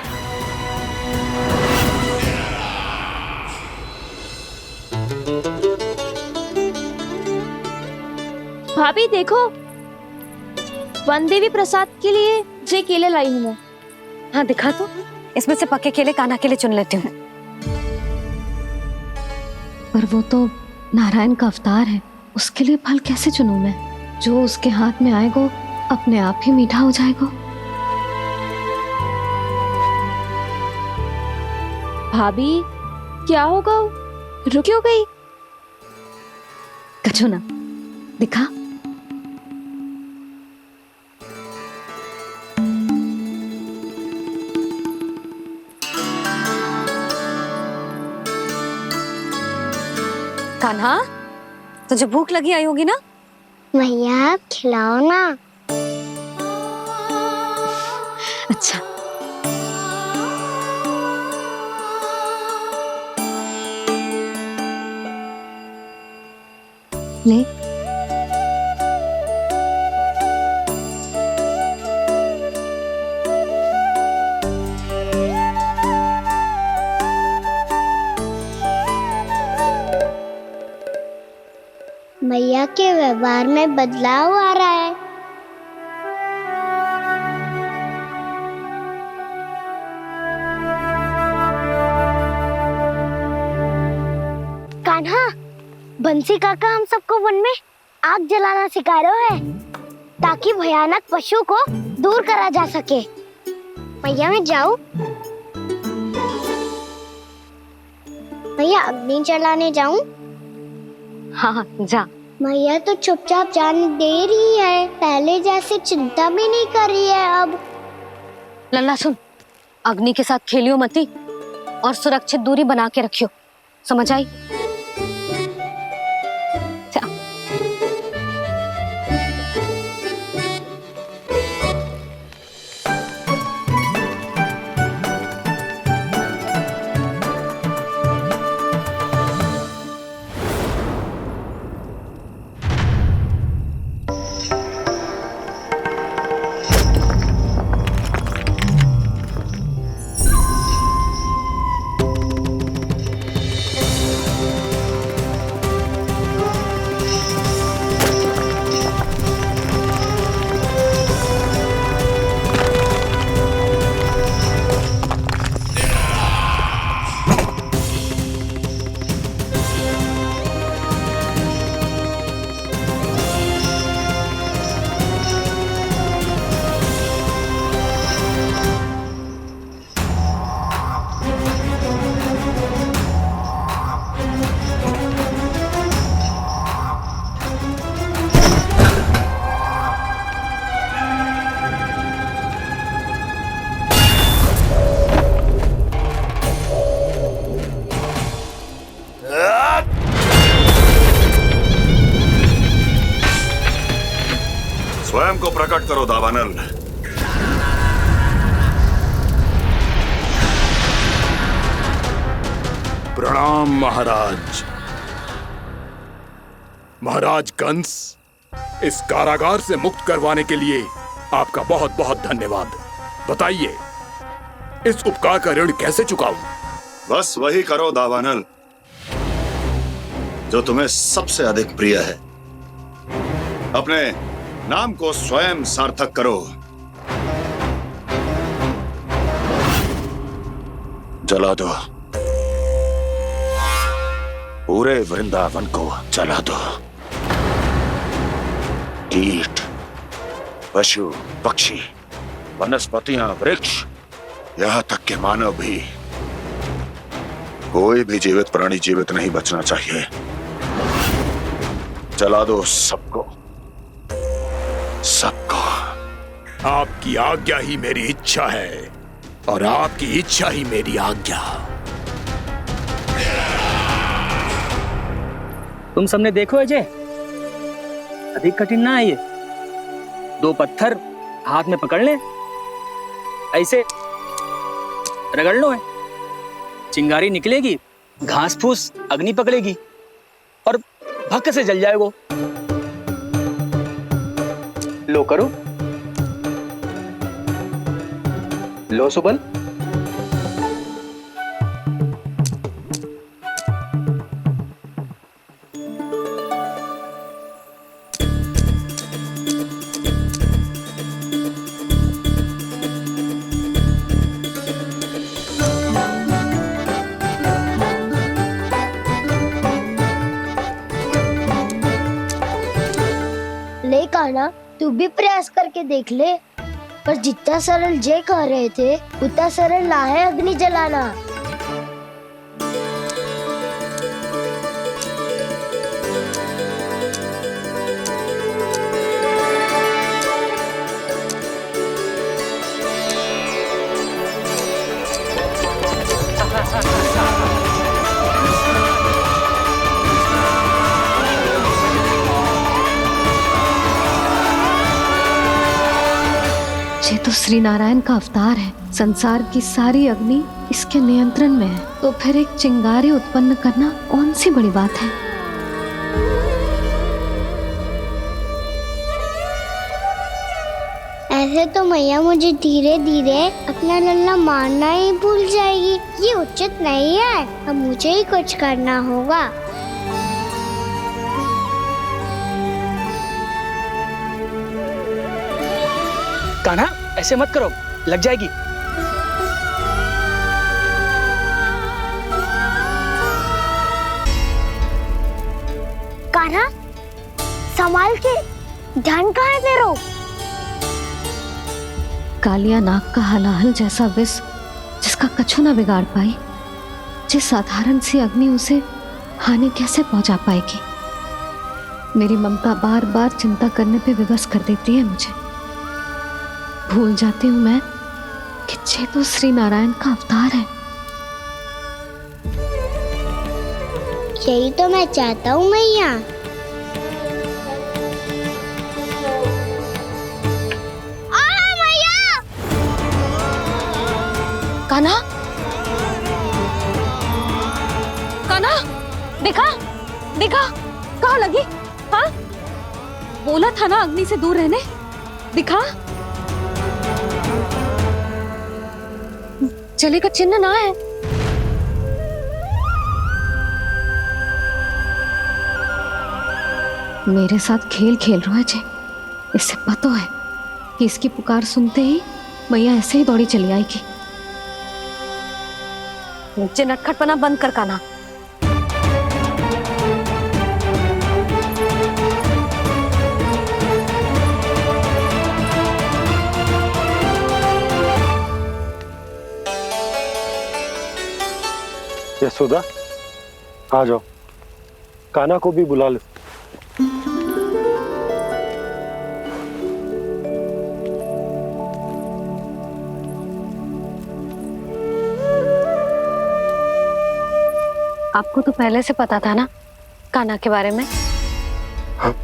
भाभी देखो, वन देवी प्रसाद के लिए जे केले लाई हूँ मैं। हाँ दिखा तो, इसमें से पक्के केले कान्हा के लिए चुन लेती हूँ। पर वो तो नारायण का अवतार है, उसके लिए फल कैसे चुनूं मैं? जो उसके हाथ में आएगा अपने आप ही मीठा हो जाएगा। भाभी क्या होगा? रुक क्यों गई? कछू ना दिखा। कान्हा, तुझे भूख लगी आई होगी ना? भैया खिलाओ ना। अच्छा ले। भैया के व्यवहार में बदलाव आ रहा है। कान्हा, बंसी काका हम सबको वन में आग जलाना सिखा रहे हैं, ताकि भयानक पशु को दूर करा जा सके। भैया मैं जाऊं? भैया अग्नि जलाने जाऊं? हाँ जा। भैया तो चुपचाप जाने दे रही है, पहले जैसे चिंता भी नहीं कर रही है अब। लल्ला सुन, अग्नि के साथ खेलियो मती और सुरक्षित दूरी बना के रखियो, समझ आई? स्वयं को प्रकट करो दावानल। प्रणाम महाराज। महाराज कंस, इस कारागार से मुक्त करवाने के लिए आपका बहुत बहुत धन्यवाद। बताइए, इस उपकार का ऋण कैसे चुकाऊं? बस वही करो दावानल जो तुम्हें सबसे अधिक प्रिय है। अपने नाम को स्वयं सार्थक करो। जला दो, पूरे वृंदावन को जला दो। कीट, पशु, पक्षी, वनस्पतियां, वृक्ष, यहां तक के मानव भी, कोई भी जीवित प्राणी जीवित नहीं बचना चाहिए। जला दो सबको, सबको। आपकी आज्ञा ही मेरी इच्छा है और आपकी इच्छा ही मेरी आज्ञा। तुम सबने देखो अजय, अधिक कठिन ना है ये। 2 पत्थर हाथ में पकड़ ले, ऐसे रगड़ लो है, चिंगारी निकलेगी, घास फूस अग्नि पकड़ेगी और भक्क से जल जाएगा। लो करो, लो सुबल। ले कान्हा, तू भी प्रयास करके देख ले। पर जितना सरल जय कह रहे थे उतना सरल ना है अग्नि जलाना। ये तो श्री नारायण का अवतार है। संसार की सारी अग्नि इसके नियंत्रण में है, तो फिर एक चिंगारी उत्पन्न करना कौन सी बड़ी बात है। ऐसे तो मैया मुझे धीरे धीरे अपना लल्ला मारना ही भूल जाएगी। ये उचित नहीं है, अब मुझे ही कुछ करना होगा। कान्हा, ऐसे मत करो, लग जाएगी। कान्हा, संभाल के, ध्यान कहाँ है तेरो? कालिया नाग का हलाहल जैसा विष जिसका कछु ना बिगाड़ पाई, जिस साधारण सी अग्नि उसे हानि कैसे पहुंचा पाएगी। मेरी ममता बार बार चिंता करने पे विवश कर देती है मुझे। भूल जाती हूँ मैं कि ये तो श्री नारायण का अवतार है। यही तो मैं चाहता हूँ मैया। कान्हा, कान्हा, देखा देखा, कहाँ लगी? हाँ, बोला था ना अग्नि से दूर रहने। दिखा, चले का चिन्ह ना है। मेरे साथ खेल खेल रहा है जे। इससे पता है कि इसकी पुकार सुनते ही मैया ऐसे ही दौड़ी चली आएगी। नीचे नटखटपना बंद कर कान्हा। यशोदा, आ जाओ, कान्हा को भी बुला लो। आपको तो पहले से पता था ना कान्हा के बारे में? हाँ,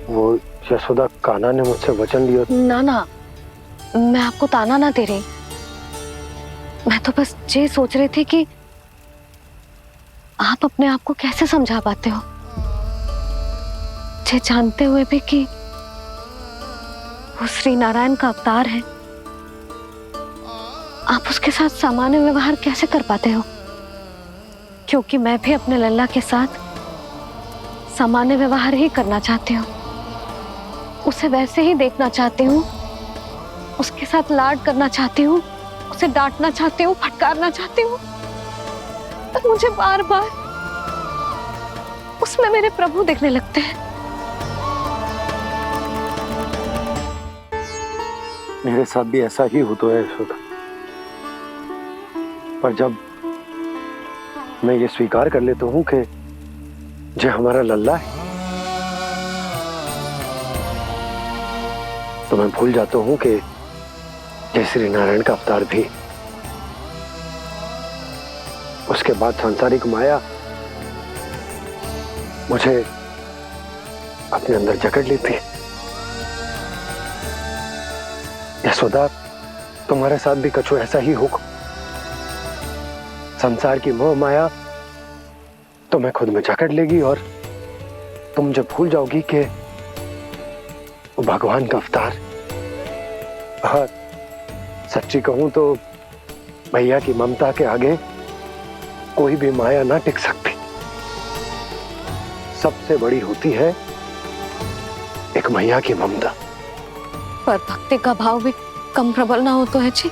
वो यशोदा, कान्हा ने मुझसे वचन लिया। ना ना, मैं आपको ताना ना दे रही। मैं तो बस ये सोच रही थी कि आप अपने आप को कैसे समझा पाते हो, ये जानते हुए भी कि वो श्री नारायण का अवतार है? आप उसके साथ सामान्य व्यवहार कैसे कर पाते हो? क्योंकि मैं भी अपने लल्ला के साथ सामान्य व्यवहार ही करना चाहती हूँ, उसे वैसे ही देखना चाहती हूँ, उसके साथ लाड करना चाहती हूँ, उसे डांटना चाहती हूँ, फटकारना चाहती हूँ, पर मुझे बार बार उसमें मेरे प्रभु दिखने लगते हैं। मेरे साथ भी ऐसा ही होता है यशोदा, पर जब मैं ये स्वीकार कर लेता हूँ कि जो हमारा लल्ला है, तो मैं भूल जाता हूँ कि जय श्री नारायण का अवतार भी। उसके बाद सांसारिक माया मुझे अपने अंदर जकड़ लेती है। यशोदा, तुम्हारे साथ भी कछु ऐसा ही होगा। संसार की मोह माया तुम्हें खुद में जकड़ लेगी और तुम जब भूल जाओगी कि वो भगवान का अवतार। और सच्ची कहूं तो भैया की ममता के आगे कोई भी माया ना टिक सकती। सबसे बड़ी होती है एक मैया की ममता। पर भक्ति का भाव भी कम प्रबल ना हो तो है जी।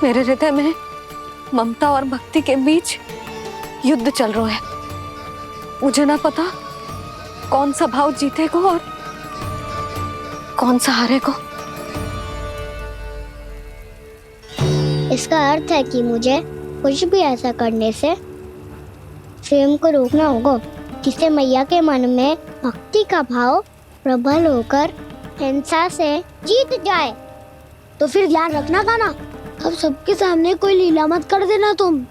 मेरे हृदय में ममता और भक्ति के बीच युद्ध चल रहा है। मुझे ना पता कौन सा भाव जीतेगा और कौन सा हारेगा। इसका अर्थ है कि मुझे कुछ भी ऐसा करने से स्वयं को रोकना होगा, जिससे मैया के मन में भक्ति का भाव प्रबल होकर हिंसा से जीत जाए। तो फिर ध्यान रखना कान्हा, अब सबके सामने कोई लीला मत कर देना तुम।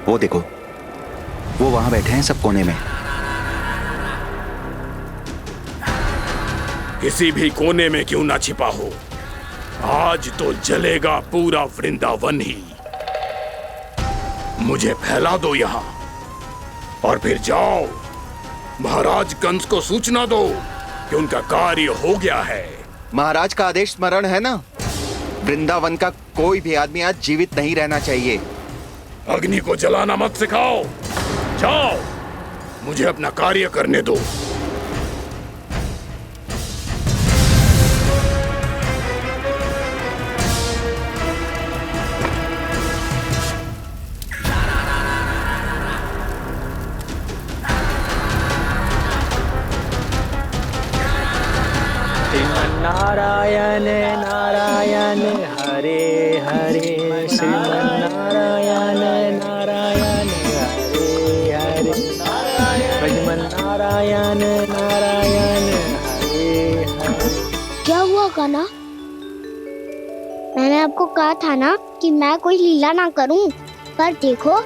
वो देखो, वो वहां बैठे हैं सब कोने में। किसी भी कोने में क्यों ना छिपा हो, आज तो जलेगा पूरा वृंदावन ही। मुझे फैला दो यहाँ और फिर जाओ महाराज कंस को सूचना दो कि उनका कार्य हो गया है। महाराज का आदेश स्मरण है ना, वृंदावन का कोई भी आदमी आज जीवित नहीं रहना चाहिए। अग्नि को जलाना मत सिखाओ, जाओ मुझे अपना कार्य करने दो। नारायण नारायण हरे हरे, श्रीमन्नारायण नारायण हरे हरे, भजमन नारायण नारायण हरे हरे। क्या हुआ कान्हा? मैंने आपको कहा था ना कि मैं कोई लीला ना करूं, पर देखो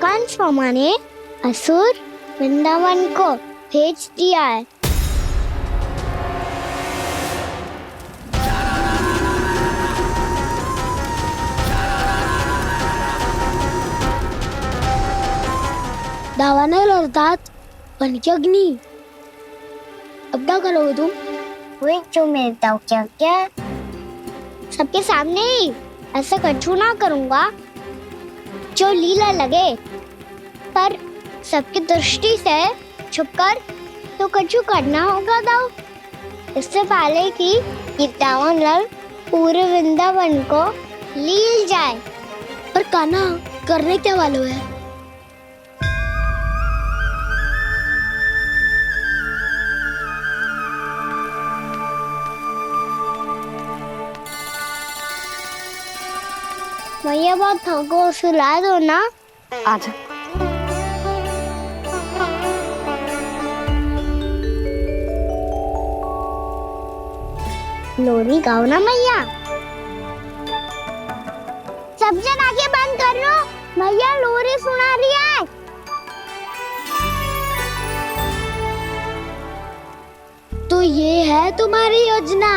कंस मामा ने असुर वृंदावन को भेज दिया है। दावानल अर्थात पंचअग्नि। अब क्या करोगे तुम? वही जो मैं बताऊं। क्या क्या? सबके सामने ही ऐसा कछु ना करूंगा जो लीला लगे, पर सबकी दृष्टि से छुपकर तो कछु करना होगा दाव। इससे पहले कि ये दावानल पूरे वृंदावन को लील जाए। पर कान्हा करने क्या वालों है? भैया बहुत थको, सुला दो ना। आजा। लोरी गाओ ना मैया। सब जन आंखें बंद कर लो, मैया लोरी सुना रही है। है तुम्हारी योजना।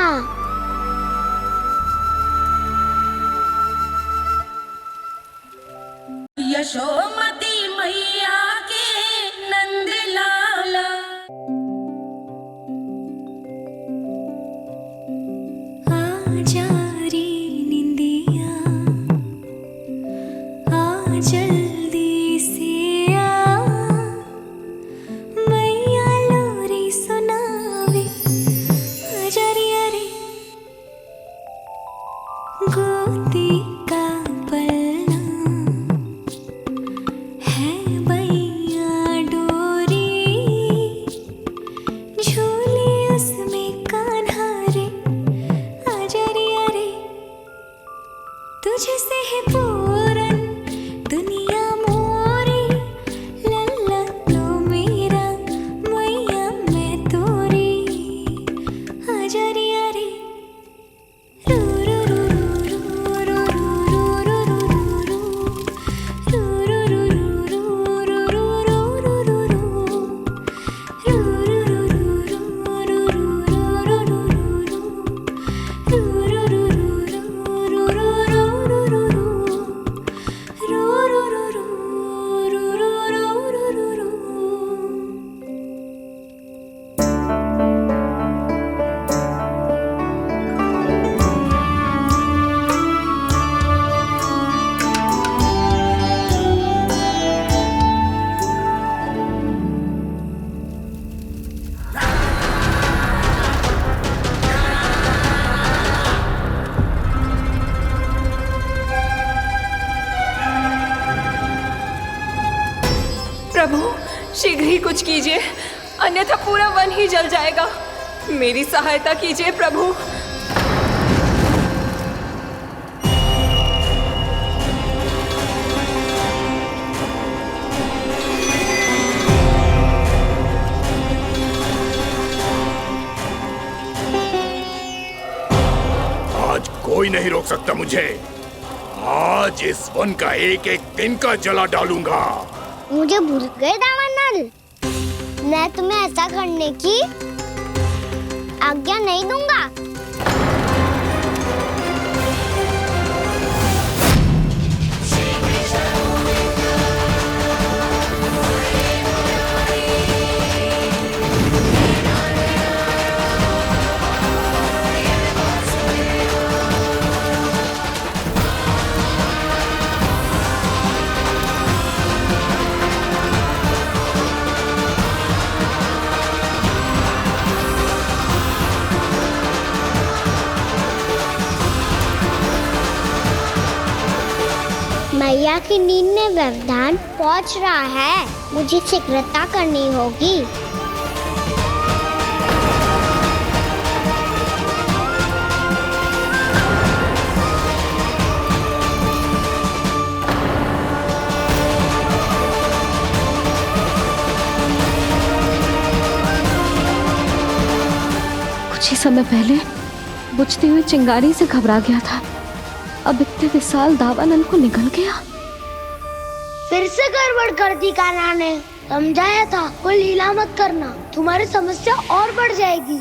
यशोमती मैया के नंद लाला। आजा रे निंदिया, आ जल्दी से आ, मैया लोरी सुनावे। आजा रे अरे गोदी का पलना है बैया डोरी, झूले उसमें कान्हा रे। आजा रे अरे तुझसे है पूरन दुनिया मोरी, लल्ला तू मेरा मैया मैं तोरी। आजा रे अरे रू रू रू रू रू रू रू रू प्रभु शीघ्र ही कुछ कीजिए, अन्यथा पूरा वन ही जल जाएगा। मेरी सहायता कीजिए प्रभु। आज कोई नहीं रोक सकता मुझे। आज इस वन का एक एक दिन का जला डालूंगा। मुझे भूल गए दावानल, मैं तुम्हें ऐसा करने की आज्ञा नहीं दूंगा। मैया की नींद में व्यवधान पहुंच रहा है, मुझे शीघ्रता करनी होगी। कुछ ही समय पहले बुझती हुई चिंगारी से घबरा गया था, अब इतने विशाल दावानल को निगल गया। फिर से गड़बड़ कर दी कान्हा ने। समझाया था कोई लीला मत करना, तुम्हारी समस्या और बढ़ जाएगी।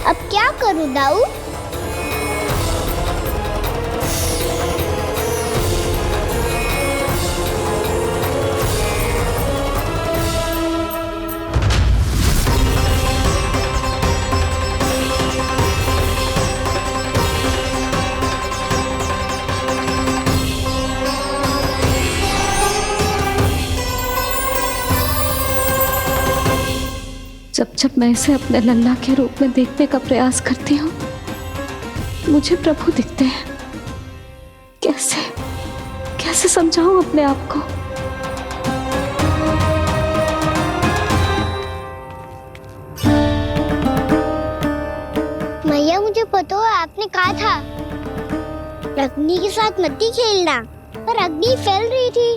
अब क्या करूं दाऊ? जब जब मैं इसे अपने लल्ला के रूप में देखने का प्रयास करती हूँ, मुझे प्रभु दिखते हैं। कैसे कैसे समझाऊं अपने आप को? मैया मुझे पता है आपने कहा था अग्नि के साथ मत ही खेलना, पर अग्नि फैल रही थी।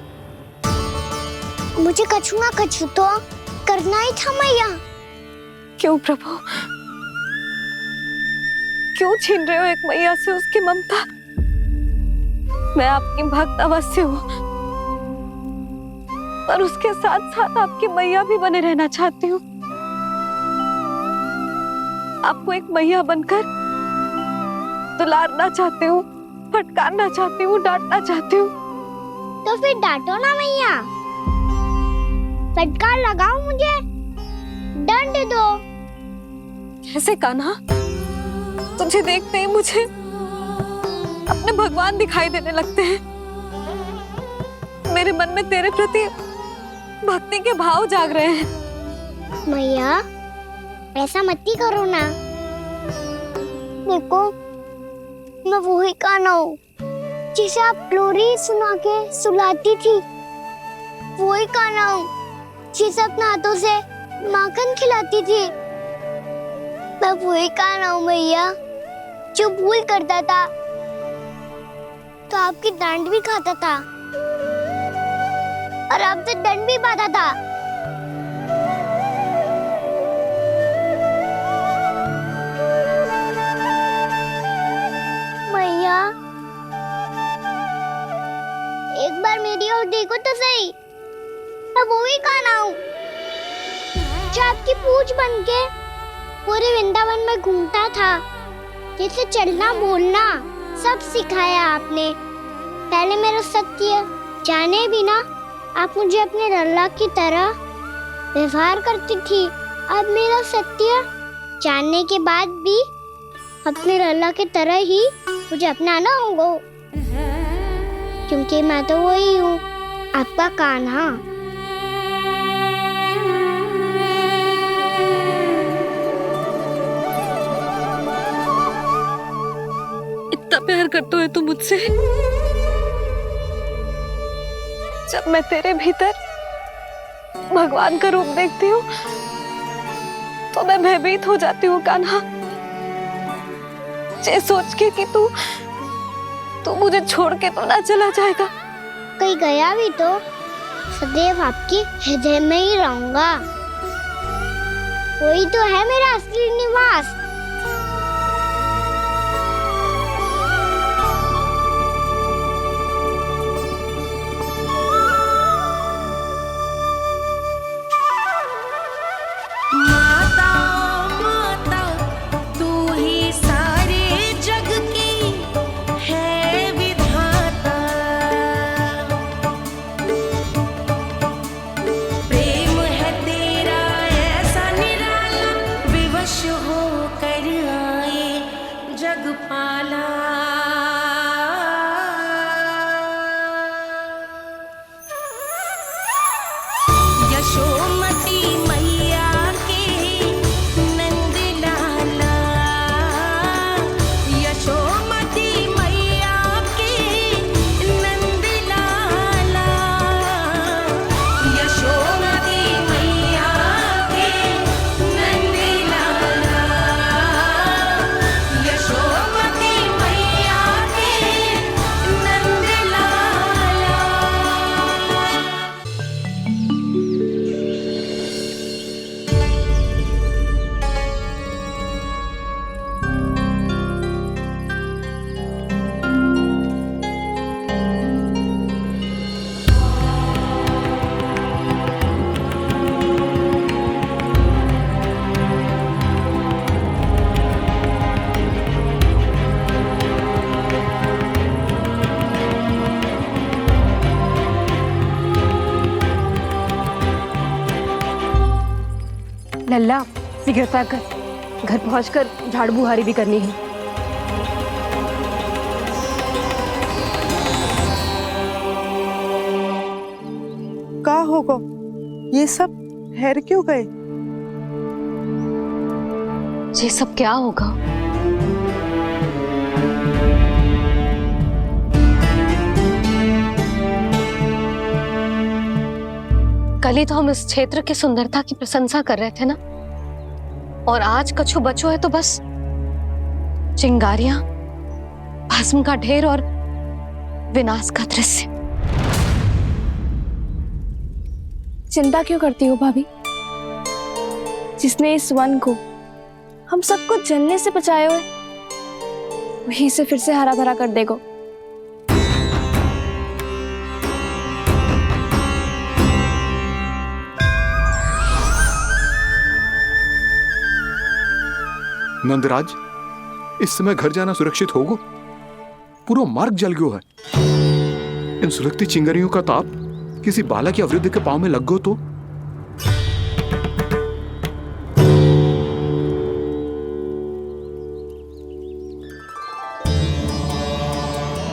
मुझे कछुआ कछु तो करना ही था मैया। क्यों प्रभु, क्यों छीन रहे हो एक मैया से उसकी ममता? मैं आपकी भक्त अवश्य हूँ, पर उसके साथ साथ आपकी मैया भी बने रहना चाहती हूँ। आपको एक मैया बनकर दुलारना चाहती हूँ, फटकारना चाहती हूँ, डांटना चाहती हूँ। तो फिर डांटो ना मैया, फटकार लगाओ, मुझे दंड दो। कैसे कान्हा? तुझे देखते ही मुझे अपने भगवान दिखाई देने लगते हैं। मेरे मन में तेरे प्रति भक्ति के भाव जाग रहे हैं। मैया ऐसा मत ही करो ना। देखो मैं वही कान्हा हूँ जिसे आप लोरी सुना के सुलाती थी। वही कान्हा हूँ जिसे अपने हाथों से माखन खिलाती थी। मैं वही कान्हा हूँ मैया जो भूल करता था तो आपकी डांट भी खाता था और आपसे दंड भी पाता था। मैया एक बार मेरी ओर देखो तो सही। मैं वही कान्हा हूँ जो आपकी पूछ बनके पूरे वृंदावन में घूमता था। जैसे चलना बोलना सब सिखाया आपने। पहले मेरा सत्य जाने बिना आप मुझे अपने लल्ला की तरह व्यवहार करती थी। अब मेरा सत्य जानने के बाद भी अपने लल्ला की तरह ही मुझे अपनाना होगा, क्योंकि मैं तो वही हूँ, आपका कान्हा। इतना प्यार करते हो तुम मुझसे? जब मैं तेरे भीतर भगवान का रूप देखती हूँ तो मैं भयभीत हो जाती हूँ कान्हा। ये सोच के कि तू मुझे छोड़ के तो ना चला जाएगा। कहीं गया भी तो सदैव आपके हृदय में ही रहूंगा। वही तो है मेरा असली निवास। लल्ला शीघ्रता कर, घर पहुंचकर झाड़ू बुहारी भी करनी है। का होगा? ये सब ठहर क्यों गए? ये सब क्या होगा? कल ही तो हम इस क्षेत्र की सुंदरता की प्रशंसा कर रहे थे ना, और आज कछु बचो है तो बस चिंगारियां, भस्म का ढेर और विनाश का दृश्य। चिंता क्यों करती हो भाभी? जिसने इस वन को हम सबको जलने से बचाए हुए, वही से फिर से हरा भरा कर देगा। नंदराज, इस समय घर जाना सुरक्षित होगो? पूरा मार्ग जल गयो है। इन सुलगती चिंगारियों का ताप किसी बालक या वृद्ध के पांव में लग गो तो?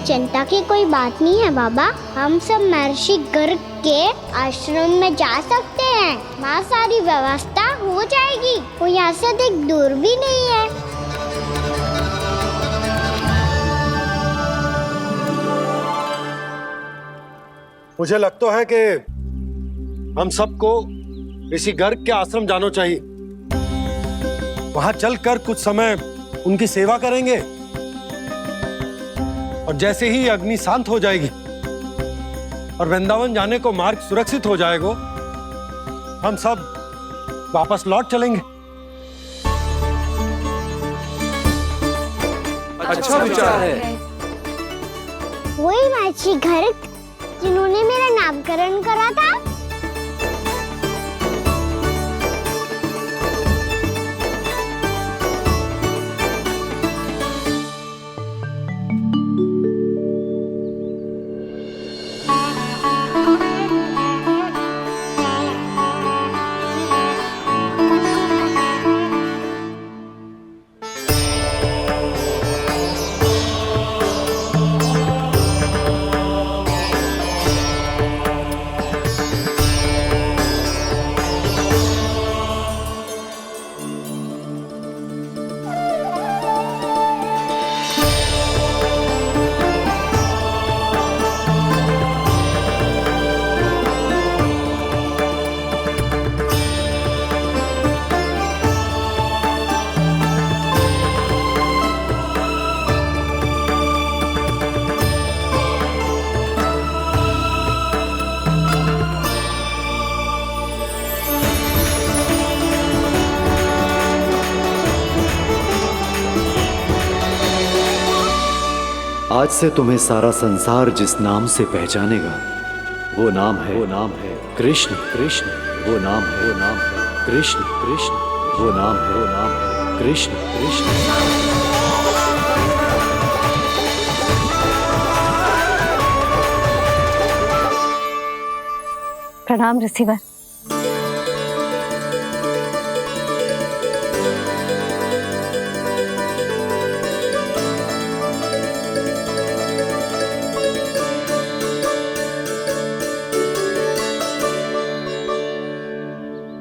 चिंता की कोई बात नहीं है बाबा, हम सब महर्षि गर्ग के आश्रम में जा सकते हैं। वहाँ सारी व्यवस्था हो जाएगी, वो यहाँ से अधिक दूर भी नहीं है। मुझे लगता है कि हम सबको ऋषि गर्ग के आश्रम जाना चाहिए। वहां चलकर कुछ समय उनकी सेवा करेंगे और जैसे ही अग्नि शांत हो जाएगी और वृंदावन जाने को मार्ग सुरक्षित हो जाएगा, हम सब वापस लौट चलेंगे। अच्छा विचार है। वही महर्षि गर्ग जिन्होंने मेरा नामकरण करा था। आज से तुम्हें सारा संसार जिस नाम से पहचानेगा वो नाम है कृष्ण। कृष्ण वो नाम है कृष्ण। कृष्ण वो नाम है कृष्ण। कृष्ण। प्रणाम ऋषिवर।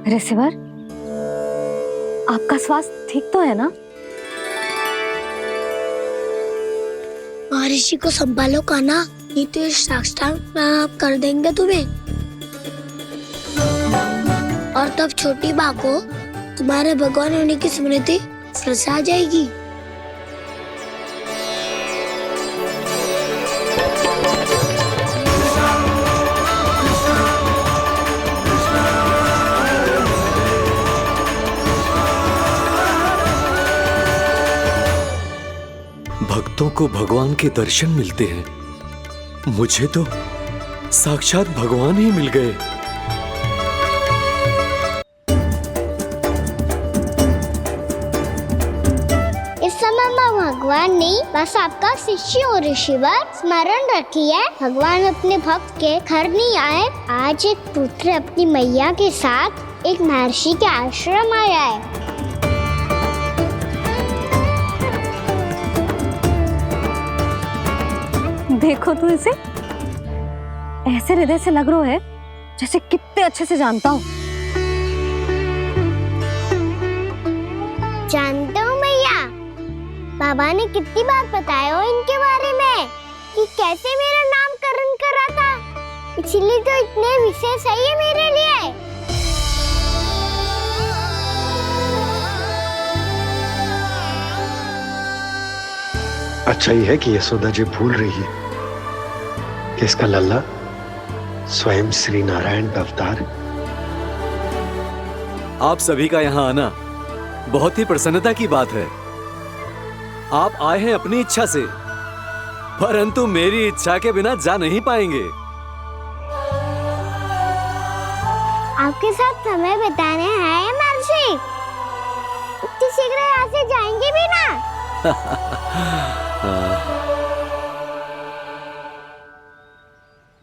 ऋषिवर, आपका स्वास्थ्य ठीक तो है ना? महर्षि को संभालो कान्हा, नहीं तो ये साष्टांग प्रणाम कर देंगे तुम्हें। और तब छोटी बा को तुम्हारे भगवान होने की स्मृति फिर से आ जाएगी। भक्तों को भगवान के दर्शन मिलते हैं, मुझे तो साक्षात भगवान ही मिल गए। इस समय मैं भगवान नहीं, बस आपका शिष्य हूँ ऋषिवर। स्मरण रखिए, भगवान अपने भक्त के घर नहीं आए। आज एक पुत्र अपनी मैया के साथ एक महर्षि के आश्रम आया है। देखो तो इसे, ऐसे हृदय से लग रहा है जैसे कितने अच्छे से जानता हूँ। जानते हो मैया, बाबा ने कितनी बार बताया हो इनके बारे में कि कैसे मेरा नामकरण करा था, इसीलिए तो इतने विशेष है ये मेरे लिए। अच्छा ही है कि यशोदा जी भूल रही है कि इसका लल्ला स्वयं श्री नारायण का अवतार। आप सभी का यहाँ आना बहुत ही प्रसन्नता की बात है। आप आए हैं अपनी इच्छा से, परंतु मेरी इच्छा के बिना जा नहीं पाएंगे। आपके साथ समय बिताने आए महर्षि, किसी शीघ्र यहाँ से जाएंगे भी ना?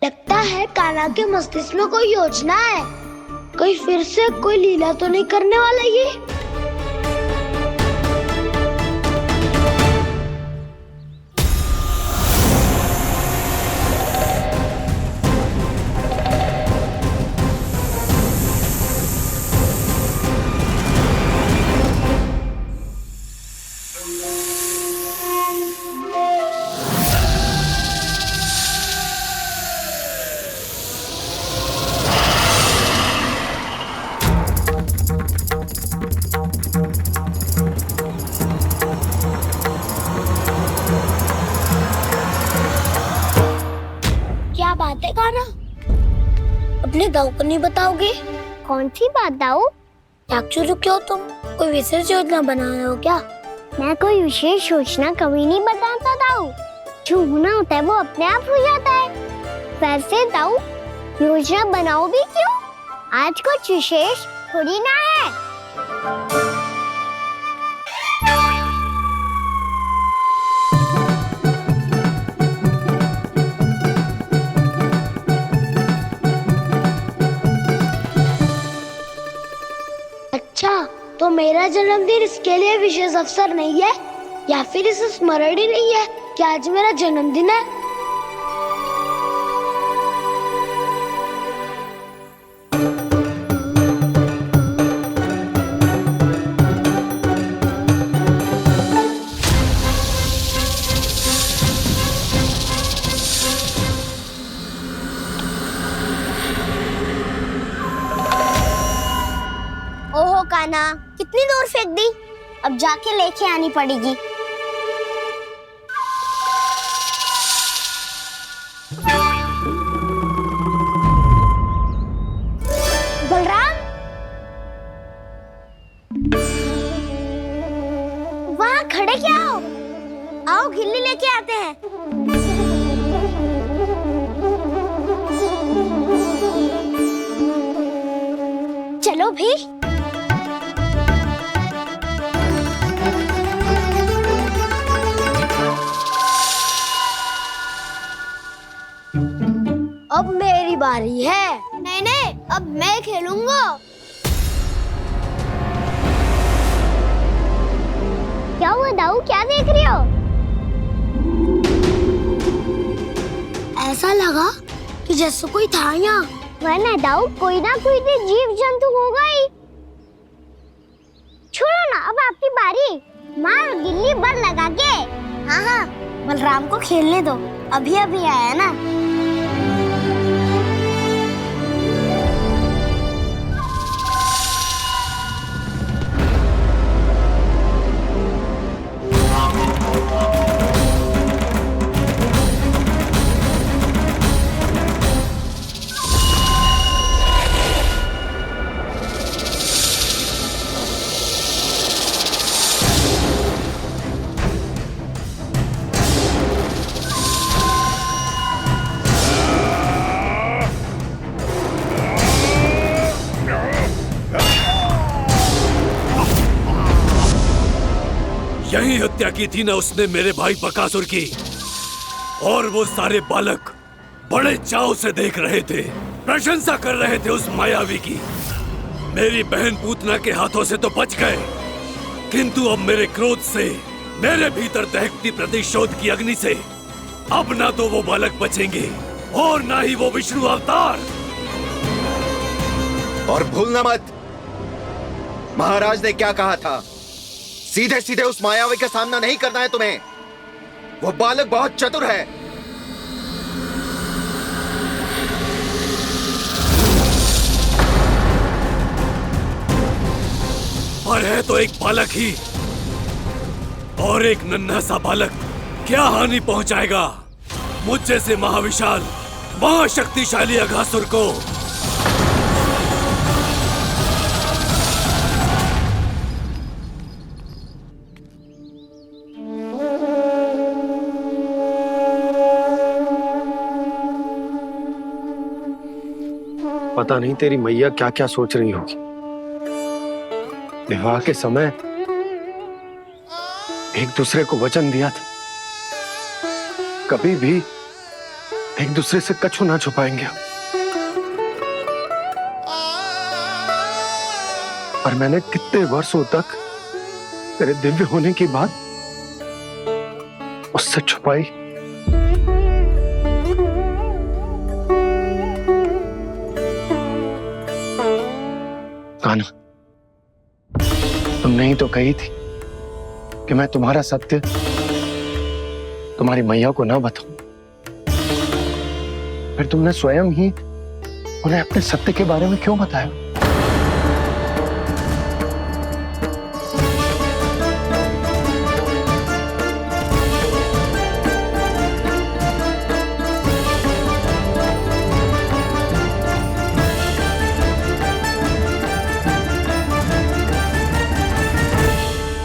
लगता है कान्हा के मस्तिष्क में कोई योजना है। कोई फिर से कोई लीला तो नहीं करने वाला ये? क्या बात है कान्हा? अपने दाऊ को नहीं बताओगे? कौन सी बात दाऊ? याक्षुरु क्यों तुम? कोई विशेष योजना बना रहे हो क्या? मैं कोई विशेष योजना कभी नहीं बनाता दाऊ। जो होना होता है वो अपने आप हो जाता है। वैसे दाऊ योजना बनाओ भी क्यों? आज कुछ विशेष थोड़ी ना है। अच्छा, तो मेरा जन्मदिन इसके लिए विशेष अवसर नहीं है या फिर इसे स्मरण ही नहीं है कि आज मेरा जन्मदिन है? ओहो कान्हा, कितनी दूर फेंक दी? अब जाके लेके आनी पड़ेगी। बलराम, वहाँ खड़े क्या हो? आओ गिल्ली लेके आते हैं। चलो भी। अब मेरी बारी है। नहीं नहीं, अब मैं खेलूंगा। क्या हुआ दाऊ, क्या देख रही हो? ऐसा लगा कि जैसे कोई था यहाँ। वरना दाऊ कोई ना कोई तो जीव जंतु होगा ही। छोड़ो ना, अब आपकी बारी। मार गिल्ली बर लगा के। हाँ हाँ, बलराम को खेलने दो, अभी अभी आया ना। यही हत्या की थी ना उसने मेरे भाई बकासुर की, और वो सारे बालक बड़े चाव से देख रहे थे, प्रशंसा कर रहे थे उस मायावी की। मेरी बहन पूतना के हाथों से तो बच गए, किंतु अब मेरे क्रोध से, मेरे भीतर दहकती प्रतिशोध की अग्नि से अब ना तो वो बालक बचेंगे और ना ही वो विष्णु अवतार। और भूलना मत, महाराज ने क्या कहा था? सीधे सीधे उस मायावी का सामना नहीं करना है तुम्हें। वो बालक बहुत चतुर है। पर है तो एक बालक ही, और एक नन्हा सा बालक क्या हानि पहुंचाएगा मुझ जैसे महाविशाल महाशक्तिशाली अघासुर को। पता नहीं तेरी मैया क्या क्या सोच रही होगी। विवाह के समय एक दूसरे को वचन दिया था, कभी भी एक दूसरे से कछु ना छुपाएंगे। और मैंने कितने वर्षों तक तेरे दिव्य होने की बात उससे छुपाई। कान्हा, तुमने ही तो कही थी कि मैं तुम्हारा सत्य तुम्हारी मैया को ना बताऊं। फिर तुमने स्वयं ही उन्हें अपने सत्य के बारे में क्यों बताया?